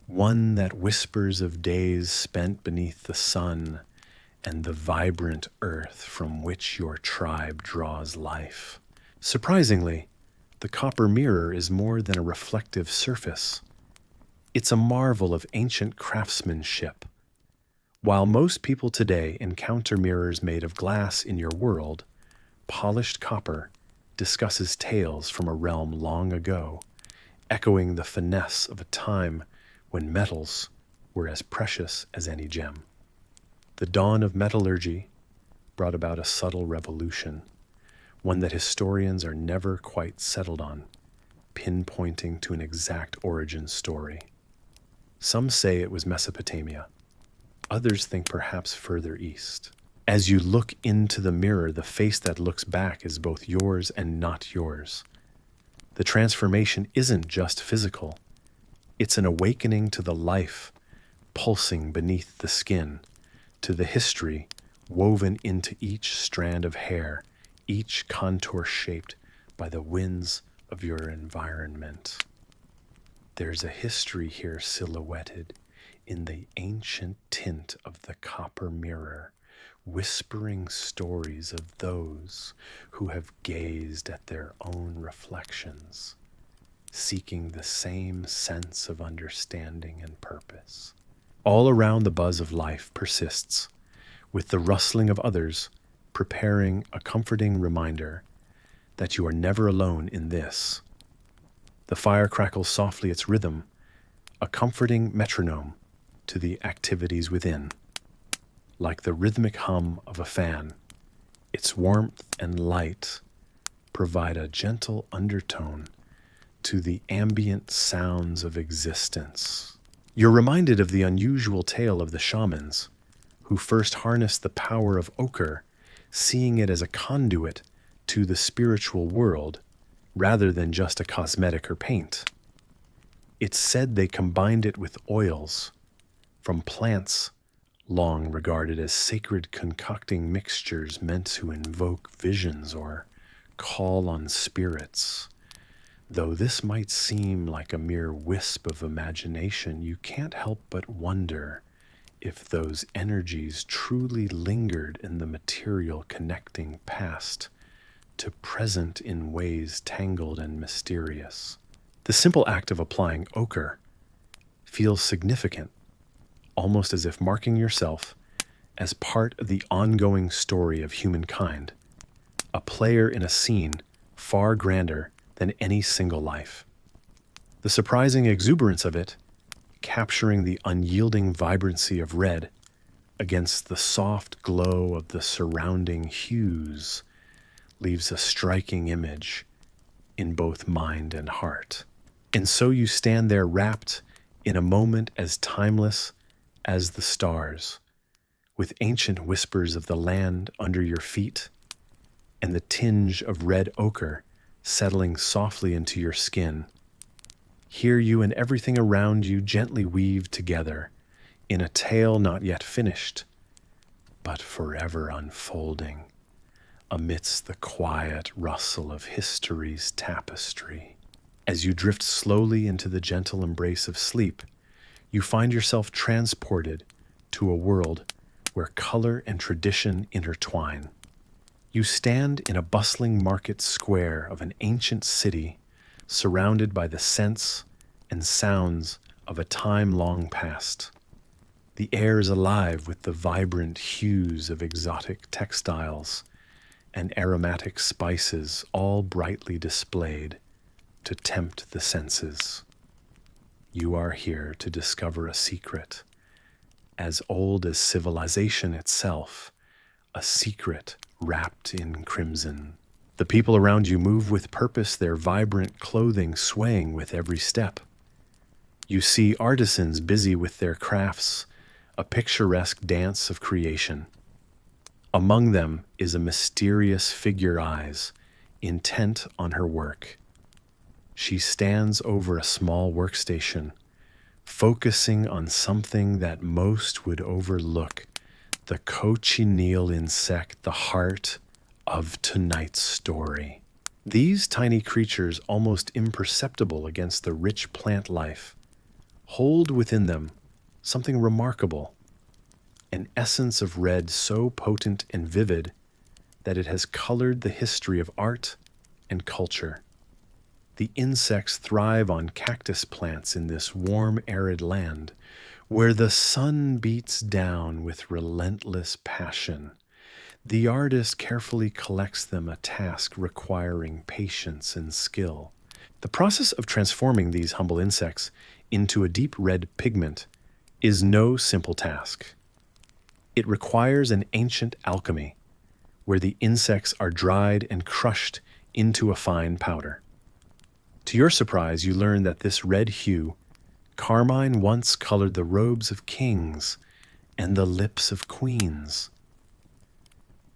one that whispers of days spent beneath the sun and the vibrant earth from which your tribe draws life. Surprisingly, the copper mirror is more than a reflective surface. It's a marvel of ancient craftsmanship. While most people today encounter mirrors made of glass in your world, polished copper discusses tales from a realm long ago, echoing the finesse of a time when metals were as precious as any gem. The dawn of metallurgy brought about a subtle revolution, one that historians are never quite settled on, pinpointing to an exact origin story. Some say it was Mesopotamia. Others think perhaps further east. As you look into the mirror, the face that looks back is both yours and not yours. The transformation isn't just physical. It's an awakening to the life pulsing beneath the skin, to the history woven into each strand of hair, each contour shaped by the winds of your environment. There's a history here silhouetted in the ancient tint of the copper mirror, whispering stories of those who have gazed at their own reflections, seeking the same sense of understanding and purpose. All around, the buzz of life persists, with the rustling of others preparing a comforting reminder that you are never alone in this. The fire crackles softly, its rhythm, a comforting metronome to the activities within. Like the rhythmic hum of a fan, its warmth and light provide a gentle undertone to the ambient sounds of existence. You're reminded of the unusual tale of the shamans who first harnessed the power of ochre, seeing it as a conduit to the spiritual world rather than just a cosmetic or paint. It's said they combined it with oils from plants long regarded as sacred, concocting mixtures meant to invoke visions or call on spirits. Though this might seem like a mere wisp of imagination, you can't help but wonder if those energies truly lingered in the material, connecting past to present in ways tangled and mysterious. The simple act of applying ochre feels significant, almost as if marking yourself as part of the ongoing story of humankind, a player in a scene far grander than any single life. The surprising exuberance of it capturing the unyielding vibrancy of red against the soft glow of the surrounding hues, leaves a striking image in both mind and heart. And so you stand there wrapped in a moment as timeless as the stars, with ancient whispers of the land under your feet and the tinge of red ochre settling softly into your skin. Here you and everything around you gently weave together in a tale not yet finished, but forever unfolding amidst the quiet rustle of history's tapestry. As you drift slowly into the gentle embrace of sleep, you find yourself transported to a world where color and tradition intertwine. You stand in a bustling market square of an ancient city, surrounded by the scents and sounds of a time long past. The air is alive with the vibrant hues of exotic textiles and aromatic spices, all brightly displayed to tempt the senses. You are here to discover a secret as old as civilization itself, a secret wrapped in crimson. The people around you move with purpose, their vibrant clothing swaying with every step. You see artisans busy with their crafts, a picturesque dance of creation. Among them is a mysterious figure eyes, intent on her work. She stands over a small workstation, focusing on something that most would overlook, the cochineal insect, the heart of tonight's story. These tiny creatures, almost imperceptible against the rich plant life, hold within them something remarkable, an essence of red so potent and vivid that it has colored the history of art and culture. The insects thrive on cactus plants in this warm, arid land, where the sun beats down with relentless passion. The artist carefully collects them, a task requiring patience and skill. The process of transforming these humble insects into a deep red pigment is no simple task. It requires an ancient alchemy, where the insects are dried and crushed into a fine powder. To your surprise, you learn that this red hue, carmine, once colored the robes of kings and the lips of queens.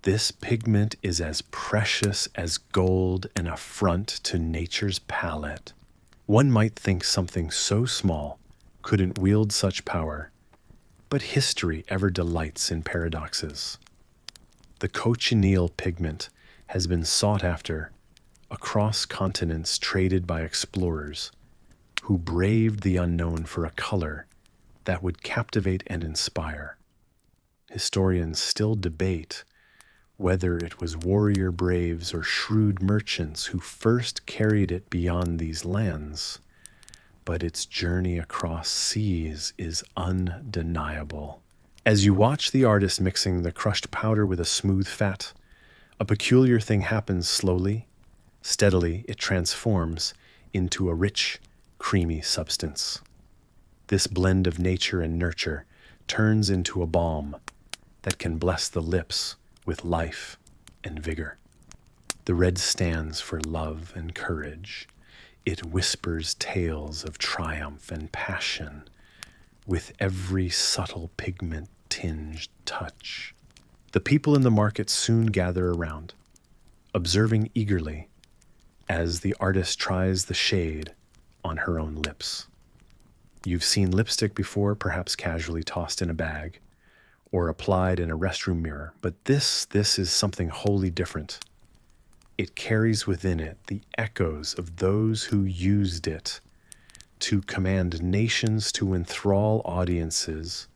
This pigment is as precious as gold, an affront to nature's palette. One might think something so small couldn't wield such power, but history ever delights in paradoxes. The cochineal pigment has been sought after across continents, traded by explorers who braved the unknown for a color that would captivate and inspire. Historians still debate whether it was warrior braves or shrewd merchants who first carried it beyond these lands, but its journey across seas is undeniable. As you watch the artist mixing the crushed powder with a smooth fat, a peculiar thing happens slowly. Steadily, it transforms into a rich, creamy substance. This blend of nature and nurture turns into a balm that can bless the lips with life and vigor. The red stands for love and courage. It whispers tales of triumph and passion with every subtle pigment-tinged touch. The people in the market soon gather around, observing eagerly as the artist tries the shade on her own lips. You've seen lipstick before, perhaps casually tossed in a bag or applied in a restroom mirror, but this is something wholly different. It carries within it the echoes of those who used it to command nations, to enthrall audiences,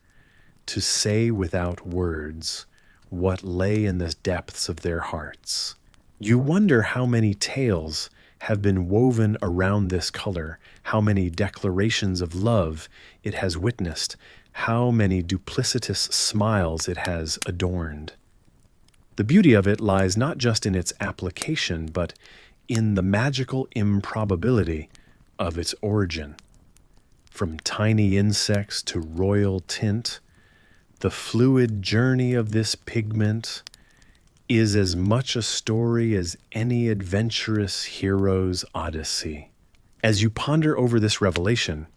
to say without words what lay in the depths of their hearts. You wonder how many tales have been woven around this color, how many declarations of love it has witnessed, how many duplicitous smiles it has adorned. The beauty of it lies not just in its application, but in the magical improbability of its origin. From tiny insects to royal tint, the fluid journey of this pigment is as much a story as any adventurous hero's odyssey. As you ponder over this revelation,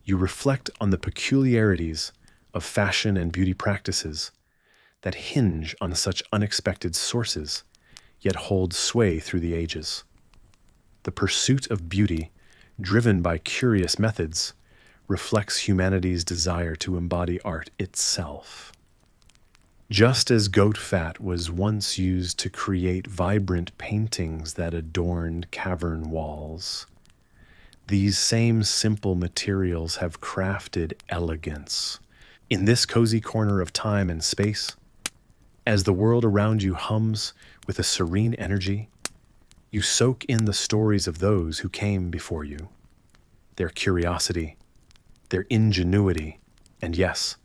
you reflect on the peculiarities of fashion and beauty practices that hinge on such unexpected sources, yet hold sway through the ages. The pursuit of beauty, driven by curious methods, reflects humanity's desire to embody art itself. Just as goat fat was once used to create vibrant paintings that adorned cavern walls, these same simple materials have crafted elegance. In this cozy corner of time and space, as the world around you hums with a serene energy, you soak in the stories of those who came before you, their curiosity, their ingenuity, and yes,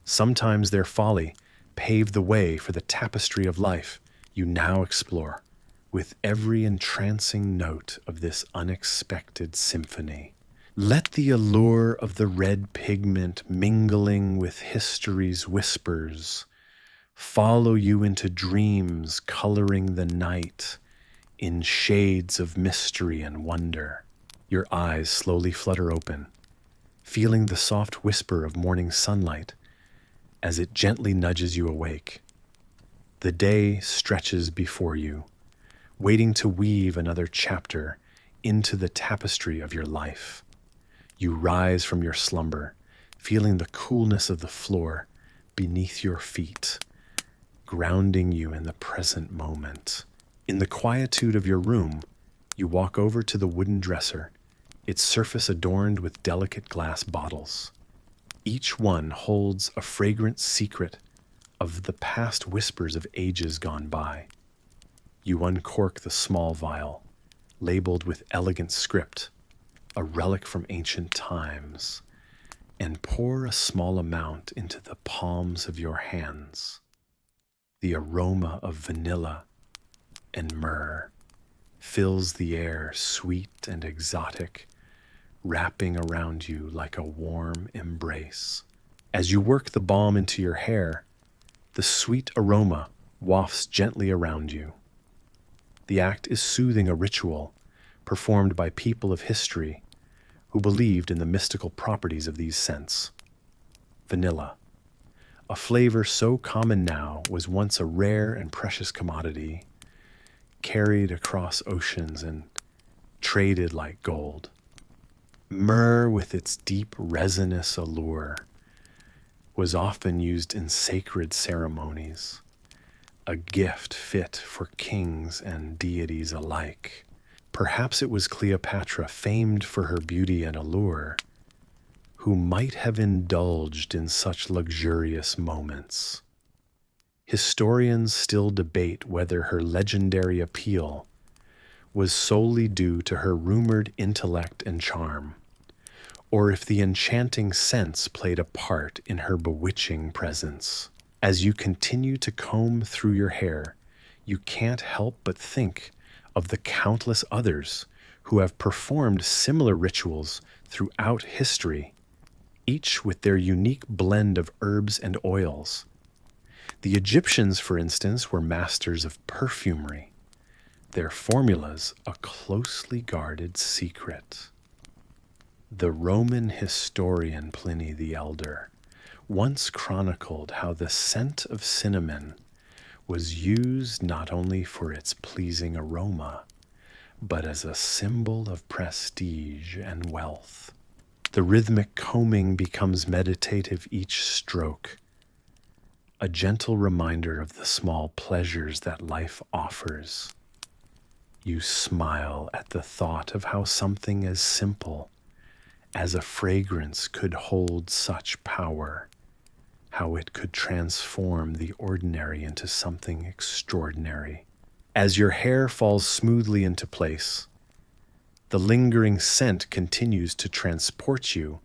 sometimes their folly paved the way for the tapestry of life you now explore with every entrancing note of this unexpected symphony. Let the allure of the red pigment mingling with history's whispers follow you into dreams coloring the night in shades of mystery and wonder. Your eyes slowly flutter open, feeling the soft whisper of morning sunlight as it gently nudges you awake. The day stretches before you, waiting to weave another chapter into the tapestry of your life. You rise from your slumber, feeling the coolness of the floor beneath your feet, grounding you in the present moment. In the quietude of your room, you walk over to the wooden dresser, its surface adorned with delicate glass bottles. Each one holds a fragrant secret of the past whispers of ages gone by. You uncork the small vial, labeled with elegant script, a relic from ancient times, and pour a small amount into the palms of your hands. The aroma of vanilla and myrrh fills the air, sweet and exotic, wrapping around you like a warm embrace. As you work the balm into your hair, the sweet aroma wafts gently around you. The act is soothing a ritual performed by people of history who believed in the mystical properties of these scents. Vanilla, a flavor so common now, was once a rare and precious commodity, carried across oceans and traded like gold. Myrrh, with its deep resinous allure, was often used in sacred ceremonies, a gift fit for kings and deities alike. Perhaps it was Cleopatra, famed for her beauty and allure, who might have indulged in such luxurious moments. Historians still debate whether her legendary appeal was solely due to her rumored intellect and charm, or if the enchanting scents played a part in her bewitching presence. As you continue to comb through your hair, you can't help but think of the countless others who have performed similar rituals throughout history, each with their unique blend of herbs and oils. The Egyptians, for instance, were masters of perfumery, their formulas a closely guarded secret. The Roman historian Pliny the Elder once chronicled how the scent of cinnamon was used not only for its pleasing aroma, but as a symbol of prestige and wealth. The rhythmic combing becomes meditative each stroke, a gentle reminder of the small pleasures that life offers. You smile at the thought of how something as simple as a fragrance could hold such power, how it could transform the ordinary into something extraordinary. As your hair falls smoothly into place, the lingering scent continues to transport you,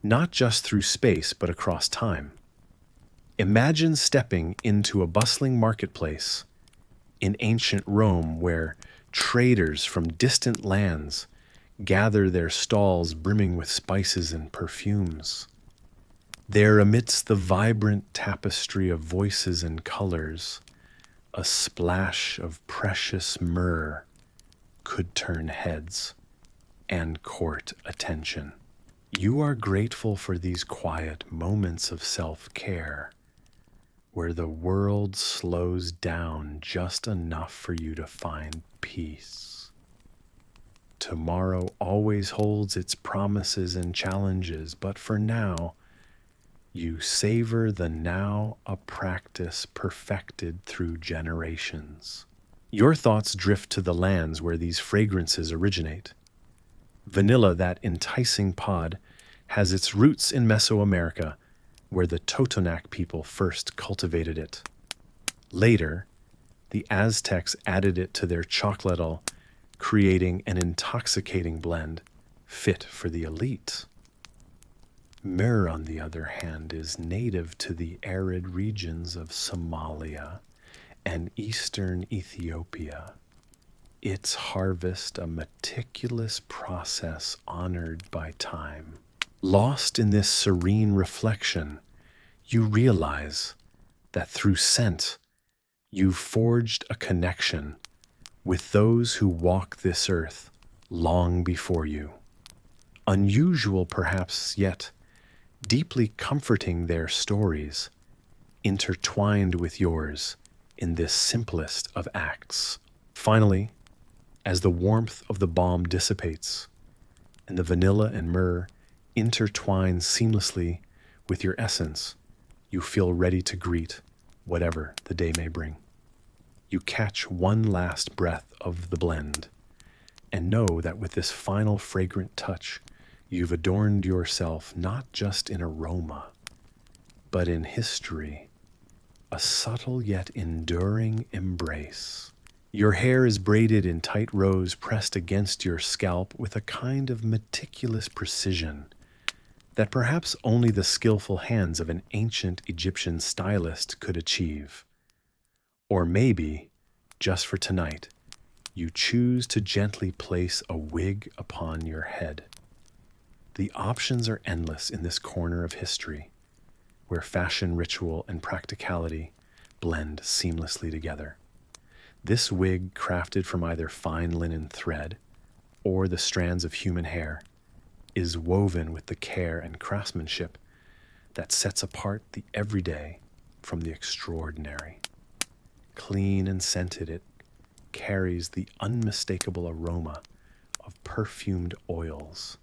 not just through space, but across time. Imagine stepping into a bustling marketplace in ancient Rome where traders from distant lands gather their stalls brimming with spices and perfumes. There, amidst the vibrant tapestry of voices and colors, a splash of precious myrrh could turn heads and court attention. You are grateful for these quiet moments of self-care, where the world slows down just enough for you to find peace. Tomorrow always holds its promises and challenges, but for now, you savor the now, a practice perfected through generations. Your thoughts drift to the lands where these fragrances originate. Vanilla, that enticing pod, has its roots in Mesoamerica, where the Totonac people first cultivated it. Later, the Aztecs added it to their chocolatl, creating an intoxicating blend fit for the elite. Myrrh, on the other hand, is native to the arid regions of Somalia and eastern Ethiopia. Its harvest a meticulous process honored by time. Lost in this serene reflection, you realize that through scent, you've forged a connection with those who walk this earth long before you. Unusual perhaps, yet deeply comforting, their stories, intertwined with yours in this simplest of acts. Finally, as the warmth of the balm dissipates and the vanilla and myrrh intertwine seamlessly with your essence, you feel ready to greet whatever the day may bring. You catch one last breath of the blend and know that with this final fragrant touch, you've adorned yourself not just in aroma, but in history, a subtle yet enduring embrace. Your hair is braided in tight rows pressed against your scalp with a kind of meticulous precision that perhaps only the skillful hands of an ancient Egyptian stylist could achieve. Or maybe, just for tonight, you choose to gently place a wig upon your head. The options are endless in this corner of history, where fashion, ritual, and practicality blend seamlessly together. This wig, crafted from either fine linen thread or the strands of human hair, is woven with the care and craftsmanship that sets apart the everyday from the extraordinary. Clean and scented, it carries the unmistakable aroma of perfumed oils,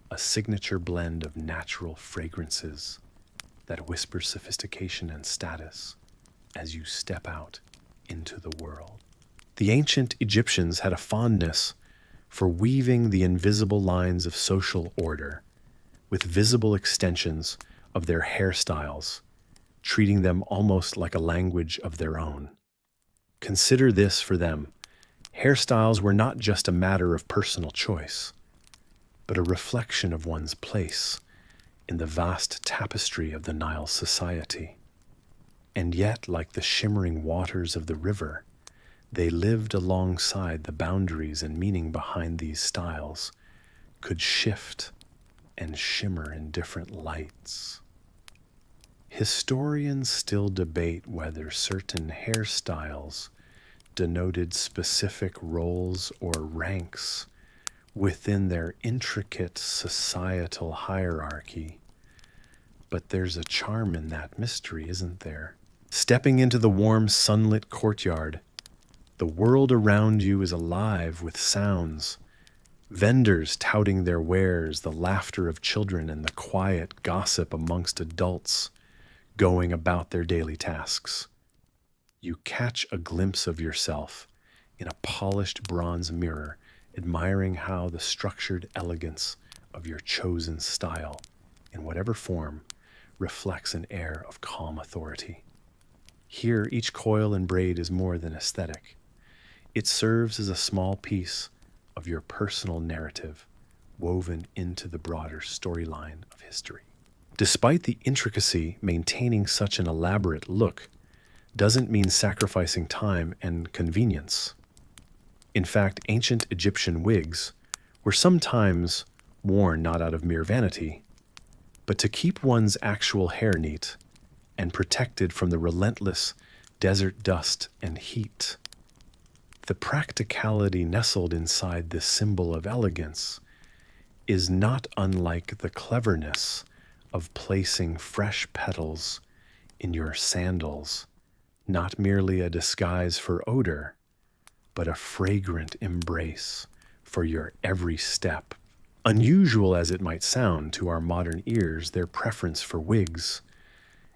a signature blend of natural fragrances that whispers sophistication and status as you step out into the world. The ancient Egyptians had a fondness for weaving the invisible lines of social order with visible extensions of their hairstyles, treating them almost like a language of their own. Consider this: for them, hairstyles were not just a matter of personal choice, but a reflection of one's place in the vast tapestry of the Nile society. And yet, like the shimmering waters of the river, they lived alongside the boundaries, and meaning behind these styles could shift and shimmer in different lights. Historians still debate whether certain hairstyles denoted specific roles or ranks within their intricate societal hierarchy. But there's a charm in that mystery, isn't there? Stepping into the warm, sunlit courtyard, the world around you is alive with sounds. Vendors touting their wares, the laughter of children, and the quiet gossip amongst adults going about their daily tasks. You catch a glimpse of yourself in a polished bronze mirror, admiring how the structured elegance of your chosen style, in whatever form, reflects an air of calm authority. Here, each coil and braid is more than aesthetic. It serves as a small piece of your personal narrative, woven into the broader storyline of history. Despite the intricacy, maintaining such an elaborate look doesn't mean sacrificing time and convenience. In fact, ancient Egyptian wigs were sometimes worn not out of mere vanity, but to keep one's actual hair neat and protected from the relentless desert dust and heat. The practicality nestled inside this symbol of elegance is not unlike the cleverness of placing fresh petals in your sandals, not merely a disguise for odor, but a fragrant embrace for your every step. Unusual as it might sound to our modern ears, their preference for wigs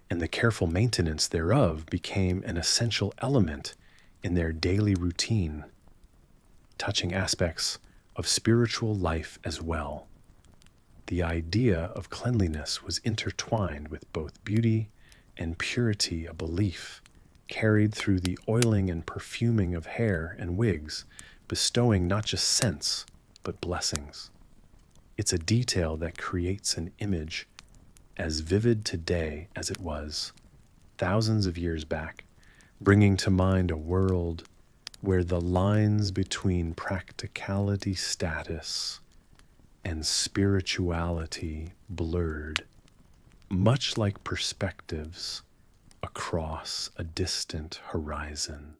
and the careful maintenance thereof became an essential element in their daily routine, touching aspects of spiritual life as well. The idea of cleanliness was intertwined with both beauty and purity, a belief carried through the oiling and perfuming of hair and wigs, bestowing not just scents, but blessings. It's a detail that creates an image as vivid today as it was thousands of years back, bringing to mind a world where the lines between practicality status and spirituality blurred, much like perspectives across a distant horizon.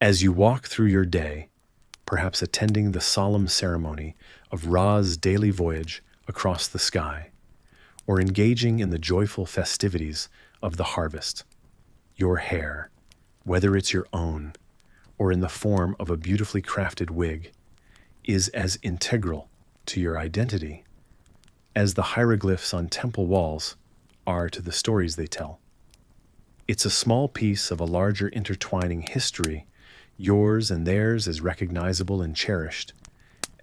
As you walk through your day, perhaps attending the solemn ceremony of Ra's daily voyage across the sky, or engaging in the joyful festivities of the harvest, your hair, whether it's your own or in the form of a beautifully crafted wig, is as integral to your identity as the hieroglyphs on temple walls are to the stories they tell. It's a small piece of a larger intertwining history, yours and theirs as recognizable and cherished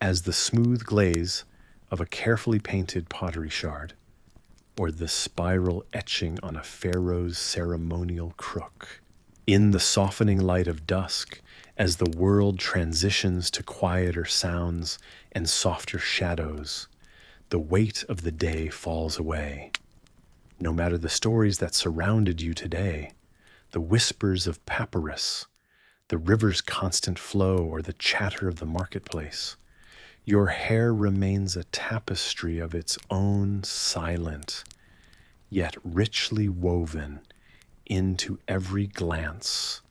as the smooth glaze of a carefully painted pottery shard, or the spiral etching on a pharaoh's ceremonial crook. In the softening light of dusk, as the world transitions to quieter sounds and softer shadows, the weight of the day falls away. No matter the stories that surrounded you today, the whispers of papyrus, the river's constant flow, or the chatter of the marketplace, your hair remains a tapestry of its own, silent, yet richly woven into every glance,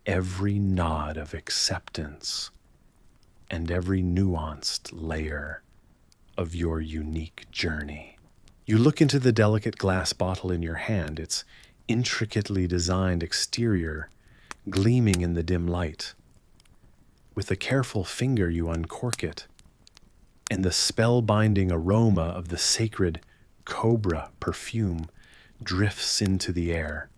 every nod of acceptance, and every nuanced layer of your unique journey. You look into the delicate glass bottle in your hand, its intricately designed exterior gleaming in the dim light. With a careful finger you uncork it, and the spellbinding aroma of the sacred Cobra perfume drifts into the air,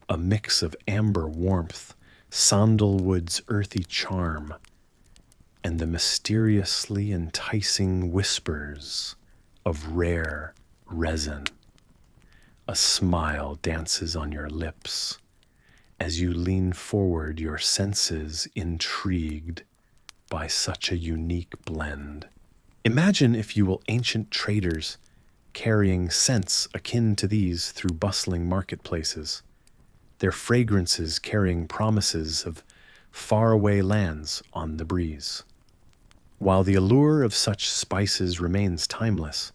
a mix of amber warmth, sandalwood's earthy charm, and the mysteriously enticing whispers of rare resin. A smile dances on your lips as you lean forward, your senses intrigued by such a unique blend. Imagine, if you will, ancient traders carrying scents akin to these through bustling marketplaces, their fragrances carrying promises of faraway lands on the breeze. While the allure of such spices remains timeless,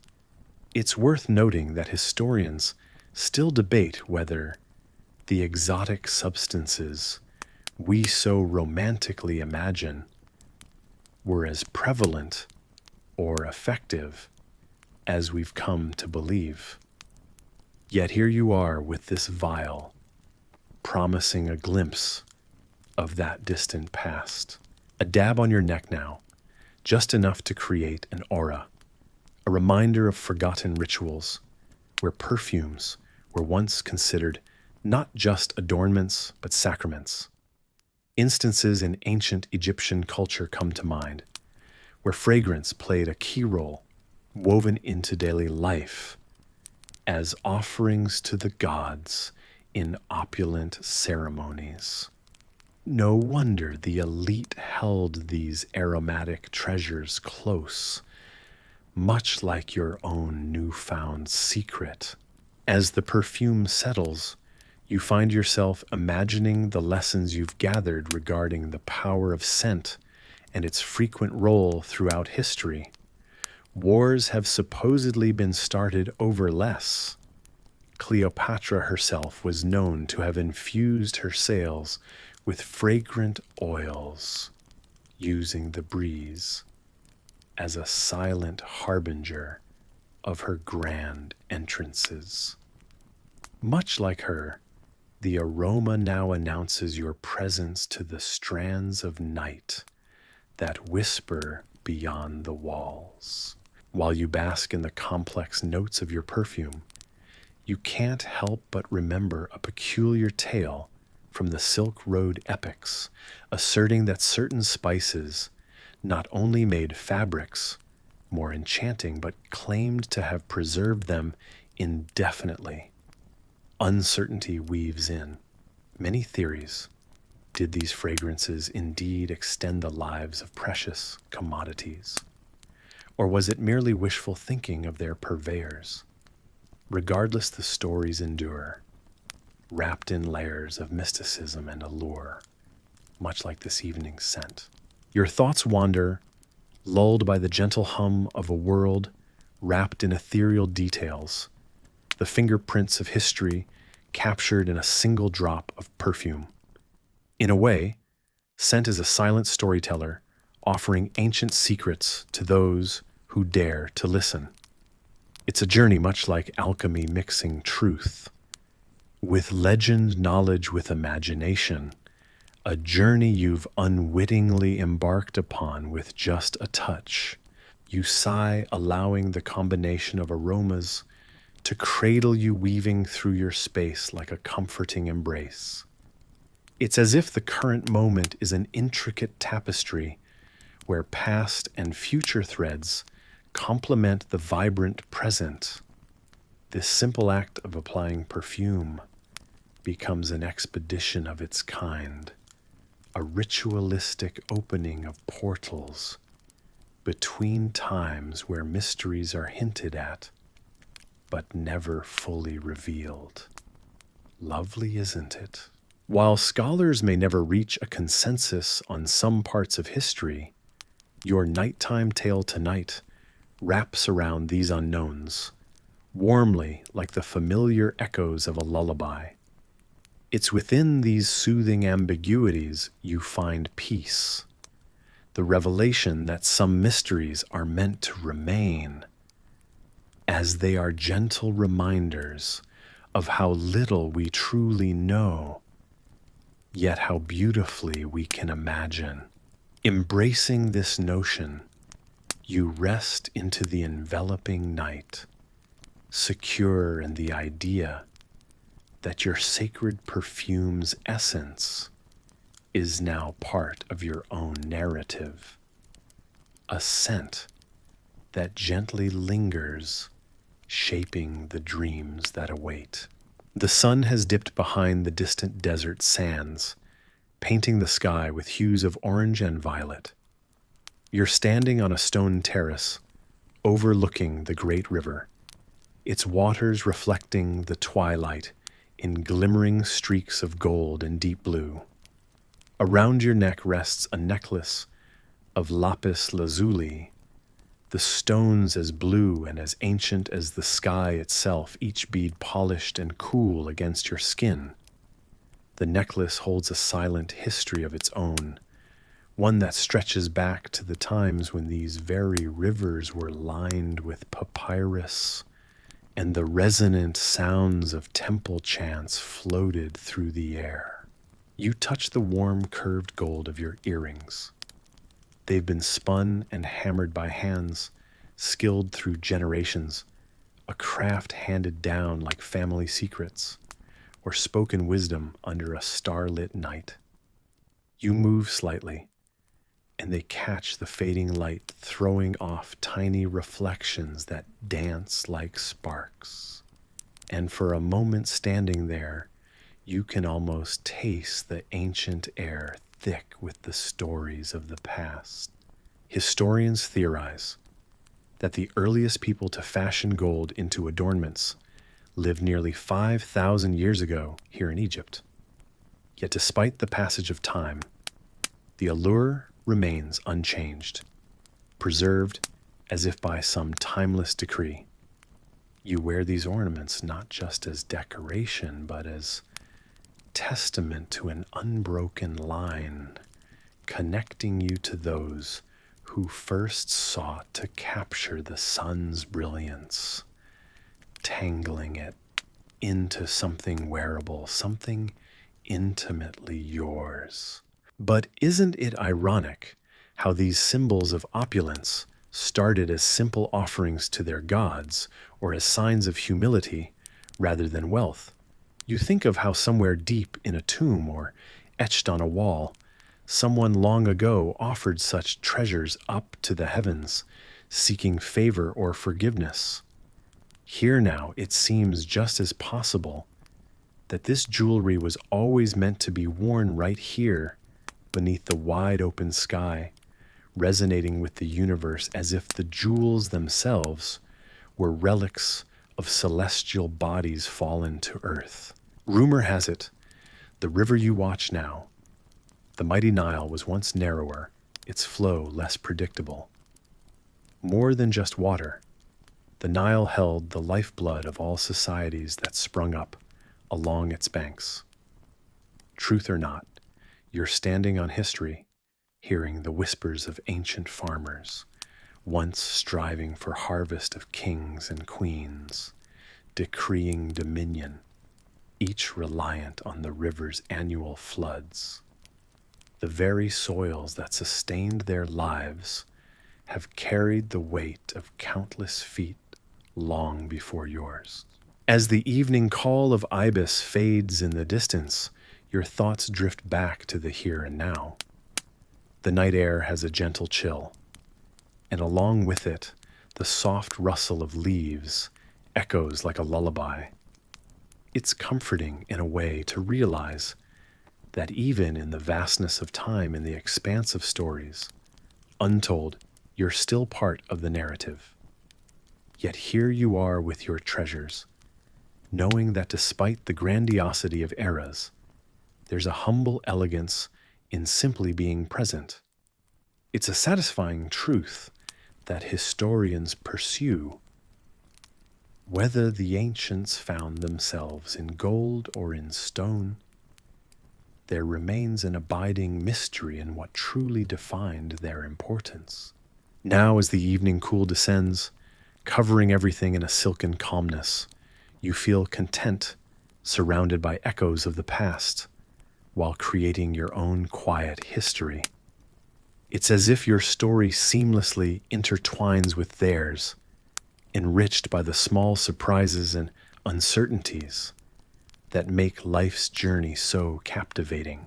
it's worth noting that historians still debate whether the exotic substances we so romantically imagine were as prevalent or effective as we've come to believe. Yet here you are with this vial, promising a glimpse of that distant past. A dab on your neck now, just enough to create an aura, a reminder of forgotten rituals, where perfumes were once considered not just adornments, but sacraments. Instances in ancient Egyptian culture come to mind, where fragrance played a key role, woven into daily life as offerings to the gods in opulent ceremonies. No wonder the elite held these aromatic treasures close, much like your own newfound secret. As the perfume settles, you find yourself imagining the lessons you've gathered regarding the power of scent and its frequent role throughout history. Wars have supposedly been started over less. Cleopatra herself was known to have infused her sails with fragrant oils, using the breeze as a silent harbinger of her grand entrances. Much like her, the aroma now announces your presence to the strands of night that whisper beyond the walls. While you bask in the complex notes of your perfume, you can't help but remember a peculiar tale from the Silk Road epics, asserting that certain spices not only made fabrics more enchanting, but claimed to have preserved them indefinitely. Uncertainty weaves in many theories. Did these fragrances indeed extend the lives of precious commodities? Or was it merely wishful thinking of their purveyors? Regardless, the stories endure, wrapped in layers of mysticism and allure, much like this evening's scent. Your thoughts wander, lulled by the gentle hum of a world wrapped in ethereal details, the fingerprints of history captured in a single drop of perfume. In a way, scent is a silent storyteller offering ancient secrets to those who dare to listen. It's a journey much like alchemy mixing truth with legend, knowledge with imagination, a journey you've unwittingly embarked upon with just a touch. You sigh, allowing the combination of aromas to cradle you, weaving through your space like a comforting embrace. It's as if the current moment is an intricate tapestry where past and future threads complement the vibrant present. This simple act of applying perfume becomes an expedition of its kind, a ritualistic opening of portals between times where mysteries are hinted at but never fully revealed. Lovely, isn't it? While scholars may never reach a consensus on some parts of history, your nighttime tale tonight wraps around these unknowns, warmly like the familiar echoes of a lullaby. It's within these soothing ambiguities you find peace, the revelation that some mysteries are meant to remain, as they are gentle reminders of how little we truly know, yet how beautifully we can imagine. Embracing this notion, you rest into the enveloping night, secure in the idea that your sacred perfume's essence is now part of your own narrative, a scent that gently lingers, shaping the dreams that await. The sun has dipped behind the distant desert sands, painting the sky with hues of orange and violet. You're standing on a stone terrace, overlooking the great river, its waters reflecting the twilight in glimmering streaks of gold and deep blue. Around your neck rests a necklace of lapis lazuli, the stones as blue and as ancient as the sky itself, each bead polished and cool against your skin. The necklace holds a silent history of its own, one that stretches back to the times when these very rivers were lined with papyrus, and the resonant sounds of temple chants floated through the air. You touch the warm, curved gold of your earrings. They've been spun and hammered by hands, skilled through generations, a craft handed down like family secrets, or spoken wisdom under a starlit night. You move slightly, and they catch the fading light, throwing off tiny reflections that dance like sparks. And for a moment standing there, you can almost taste the ancient air thick with the stories of the past. Historians theorize that the earliest people to fashion gold into adornments lived nearly 5,000 years ago here in Egypt. Yet despite the passage of time, the allure remains unchanged, preserved as if by some timeless decree. You wear these ornaments not just as decoration, but as testament to an unbroken line connecting you to those who first sought to capture the sun's brilliance, tangling it into something wearable, something intimately yours. But isn't it ironic how these symbols of opulence started as simple offerings to their gods or as signs of humility rather than wealth? You think of how somewhere deep in a tomb or etched on a wall, someone long ago offered such treasures up to the heavens, seeking favor or forgiveness. Here now, it seems just as possible that this jewelry was always meant to be worn right here beneath the wide open sky, resonating with the universe as if the jewels themselves were relics of celestial bodies fallen to earth. Rumor has it, the river you watch now, the mighty Nile, was once narrower, its flow less predictable. More than just water, the Nile held the lifeblood of all societies that sprung up along its banks. Truth or not, you're standing on history, hearing the whispers of ancient farmers, once striving for harvest of kings and queens, decreeing dominion, each reliant on the river's annual floods. The very soils that sustained their lives have carried the weight of countless feet long before yours. As the evening call of ibis fades in the distance, your thoughts drift back to the here and now. The night air has a gentle chill, and along with it, the soft rustle of leaves echoes like a lullaby. It's comforting in a way to realize that even in the vastness of time and the expanse of stories, untold, you're still part of the narrative. Yet here you are with your treasures, knowing that despite the grandiosity of eras, there's a humble elegance in simply being present. It's a satisfying truth that historians pursue. Whether the ancients found themselves in gold or in stone, there remains an abiding mystery in what truly defined their importance. Now, as the evening cool descends, covering everything in a silken calmness, you feel content, surrounded by echoes of the past, while creating your own quiet history. It's as if your story seamlessly intertwines with theirs, enriched by the small surprises and uncertainties that make life's journey so captivating.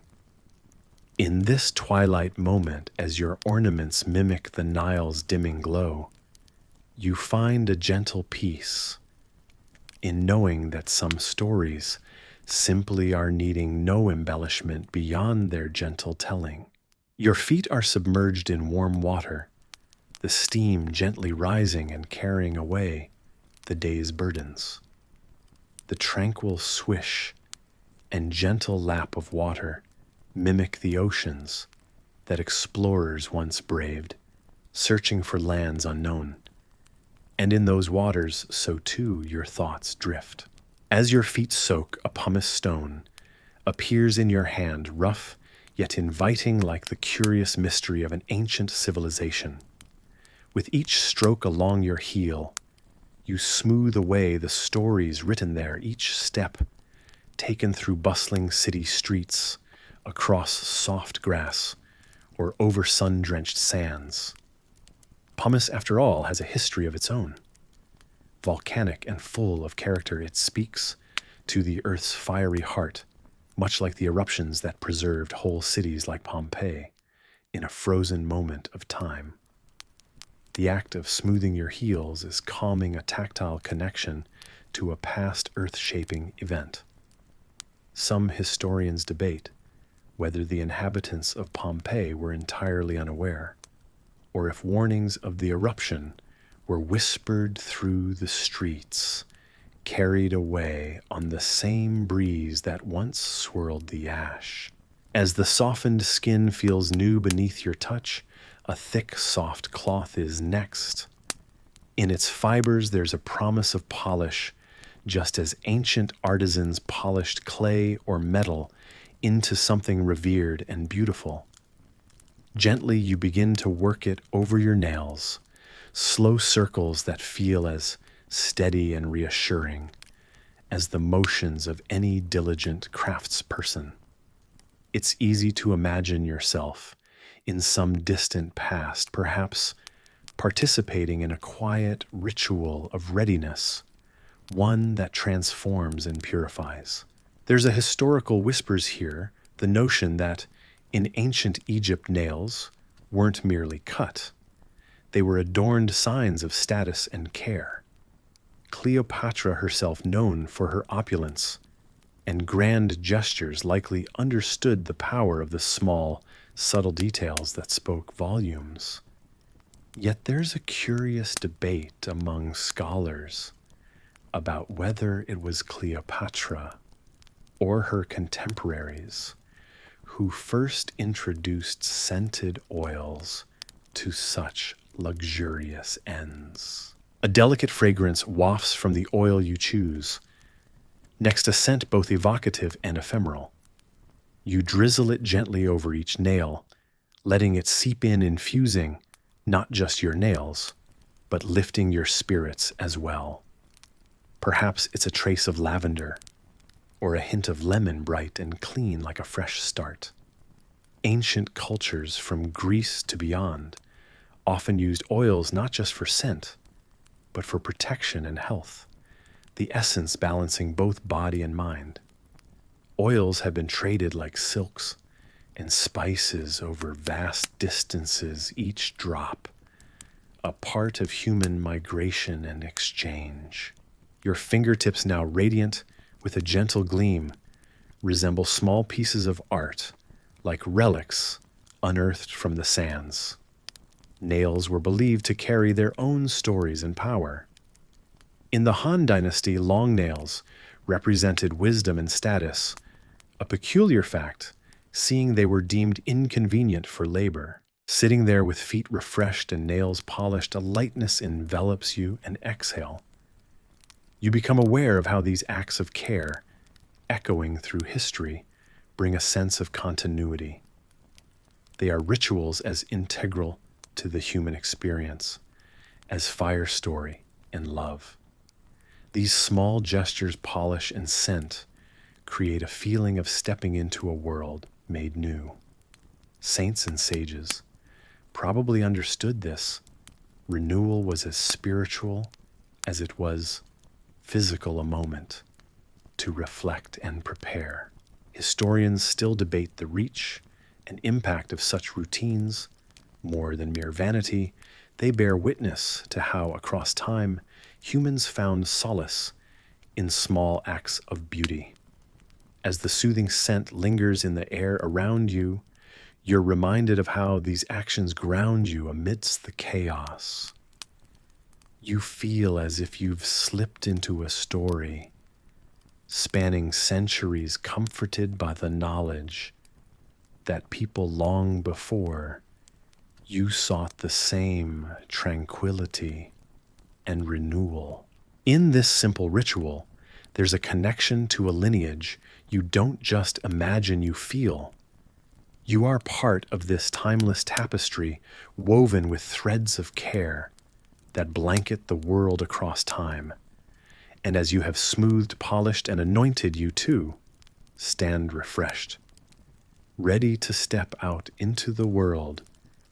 In this twilight moment, as your ornaments mimic the Nile's dimming glow, you find a gentle peace in knowing that some stories simply are needing no embellishment beyond their gentle telling. Your feet are submerged in warm water, the steam gently rising and carrying away the day's burdens. The tranquil swish and gentle lap of water mimic the oceans that explorers once braved, searching for lands unknown. And in those waters, so too your thoughts drift. As your feet soak, a pumice stone appears in your hand, rough yet inviting like the curious mystery of an ancient civilization. With each stroke along your heel, you smooth away the stories written there, each step taken through bustling city streets, across soft grass, or over sun-drenched sands. Pumice, after all, has a history of its own. Volcanic and full of character, it speaks to the Earth's fiery heart, much like the eruptions that preserved whole cities like Pompeii in a frozen moment of time. The act of smoothing your heels is calming a tactile connection to a past earth-shaping event. Some historians debate whether the inhabitants of Pompeii were entirely unaware, or if warnings of the eruption were whispered through the streets, carried away on the same breeze that once swirled the ash. As the softened skin feels new beneath your touch, a thick, soft cloth is next. In its fibers, there's a promise of polish, just as ancient artisans polished clay or metal into something revered and beautiful. Gently, you begin to work it over your nails, slow circles that feel as steady and reassuring as the motions of any diligent craftsperson. It's easy to imagine yourself in some distant past, perhaps participating in a quiet ritual of readiness, one that transforms and purifies. There's a historical whispers here, the notion that in ancient Egypt nails weren't merely cut. They were adorned signs of status and care. Cleopatra herself, known for her opulence and grand gestures, likely understood the power of the small, subtle details that spoke volumes. Yet there's a curious debate among scholars about whether it was Cleopatra or her contemporaries who first introduced scented oils to such luxurious ends. A delicate fragrance wafts from the oil you choose. Next, a scent both evocative and ephemeral. You drizzle it gently over each nail, letting it seep in, infusing not just your nails, but lifting your spirits as well. Perhaps it's a trace of lavender, or a hint of lemon, bright and clean like a fresh start. Ancient cultures from Greece to beyond often used oils not just for scent, but for protection and health, the essence balancing both body and mind. Oils have been traded like silks and spices over vast distances, each drop a part of human migration and exchange. Your fingertips, now radiant with a gentle gleam, resemble small pieces of art, like relics unearthed from the sands. Nails were believed to carry their own stories and power. In the Han Dynasty, long nails represented wisdom and status, a peculiar fact, seeing they were deemed inconvenient for labor. Sitting there with feet refreshed and nails polished, a lightness envelops you and exhale. You become aware of how these acts of care, echoing through history, bring a sense of continuity. They are rituals as integral to the human experience as fire, story, and love. These small gestures, polish, and scent create a feeling of stepping into a world made new. Saints and sages probably understood this. Renewal was as spiritual as it was physical, a moment to reflect and prepare. Historians still debate the reach and impact of such routines. More than mere vanity, they bear witness to how, across time, humans found solace in small acts of beauty. As the soothing scent lingers in the air around you, you're reminded of how these actions ground you amidst the chaos. You feel as if you've slipped into a story, spanning centuries, comforted by the knowledge that people long before you sought the same tranquility and renewal. In this simple ritual, there's a connection to a lineage you don't just imagine, you feel. You are part of this timeless tapestry woven with threads of care that blanket the world across time. And as you have smoothed, polished, and anointed, you too stand refreshed, ready to step out into the world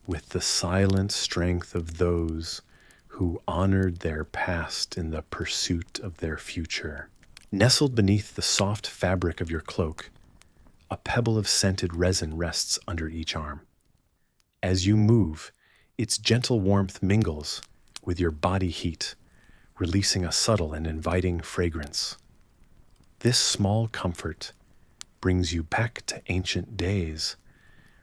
with the silent strength of those who honored their past in the pursuit of their future. Nestled beneath the soft fabric of your cloak, a pebble of scented resin rests under each arm. As you move, its gentle warmth mingles with your body heat, releasing a subtle and inviting fragrance. This small comfort brings you back to ancient days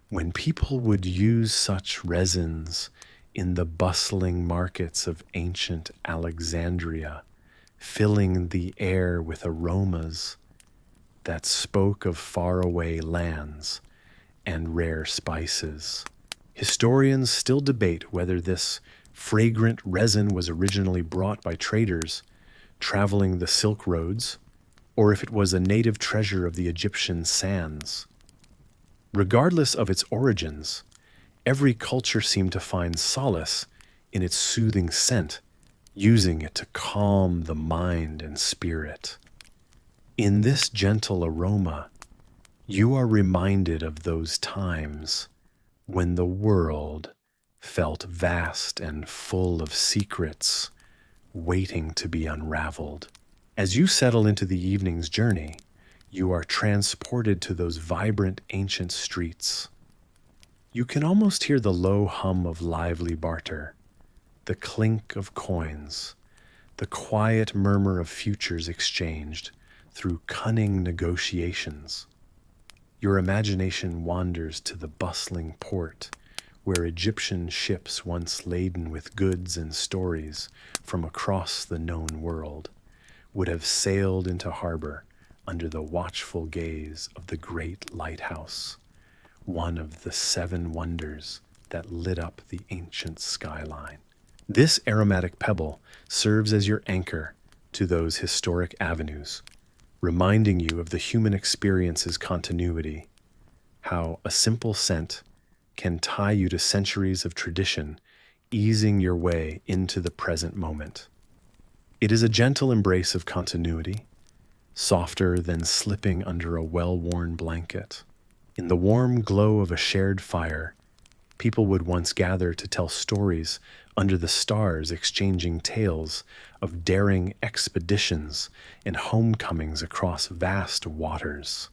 when people would use such resins in the bustling markets of ancient Alexandria, filling the air with aromas that spoke of faraway lands and rare spices. Historians still debate whether this Fragrant resin was originally brought by traders traveling the Silk Roads, or if it was a native treasure of the Egyptian sands. Regardless of its origins, every culture seemed to find solace in its soothing scent, using it to calm the mind and spirit. In this gentle aroma, you are reminded of those times when the world felt vast and full of secrets waiting to be unraveled. As you settle into the evening's journey, you are transported to those vibrant ancient streets. You can almost hear the low hum of lively barter, the clink of coins, the quiet murmur of futures exchanged through cunning negotiations. Your imagination wanders to the bustling port where Egyptian ships once laden with goods and stories from across the known world would have sailed into harbor under the watchful gaze of the great lighthouse, one of the 7 wonders that lit up the ancient skyline. This aromatic pebble serves as your anchor to those historic avenues, reminding you of the human experience's continuity, how a simple scent can tie you to centuries of tradition, easing your way into the present moment. It is a gentle embrace of continuity, softer than slipping under a well-worn blanket. In the warm glow of a shared fire, people would once gather to tell stories under the stars, exchanging tales of daring expeditions and homecomings across vast waters.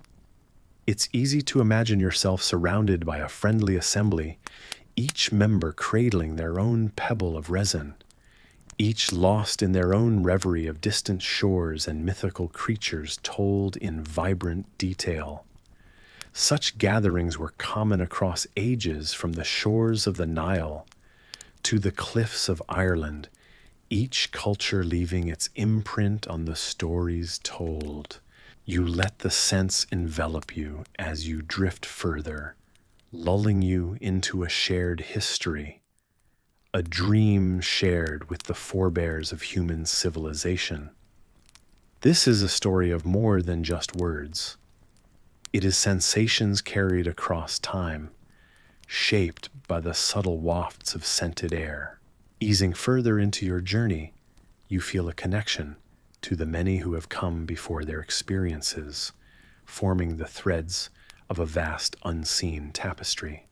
It's easy to imagine yourself surrounded by a friendly assembly, each member cradling their own pebble of resin, each lost in their own reverie of distant shores and mythical creatures told in vibrant detail. Such gatherings were common across ages, from the shores of the Nile to the cliffs of Ireland, each culture leaving its imprint on the stories told. You let the scents envelop you as you drift further, lulling you into a shared history, a dream shared with the forebears of human civilization. This is a story of more than just words. It is sensations carried across time, shaped by the subtle wafts of scented air. Easing further into your journey, you feel a connection to the many who have come before their experiences, forming the threads of a vast unseen tapestry.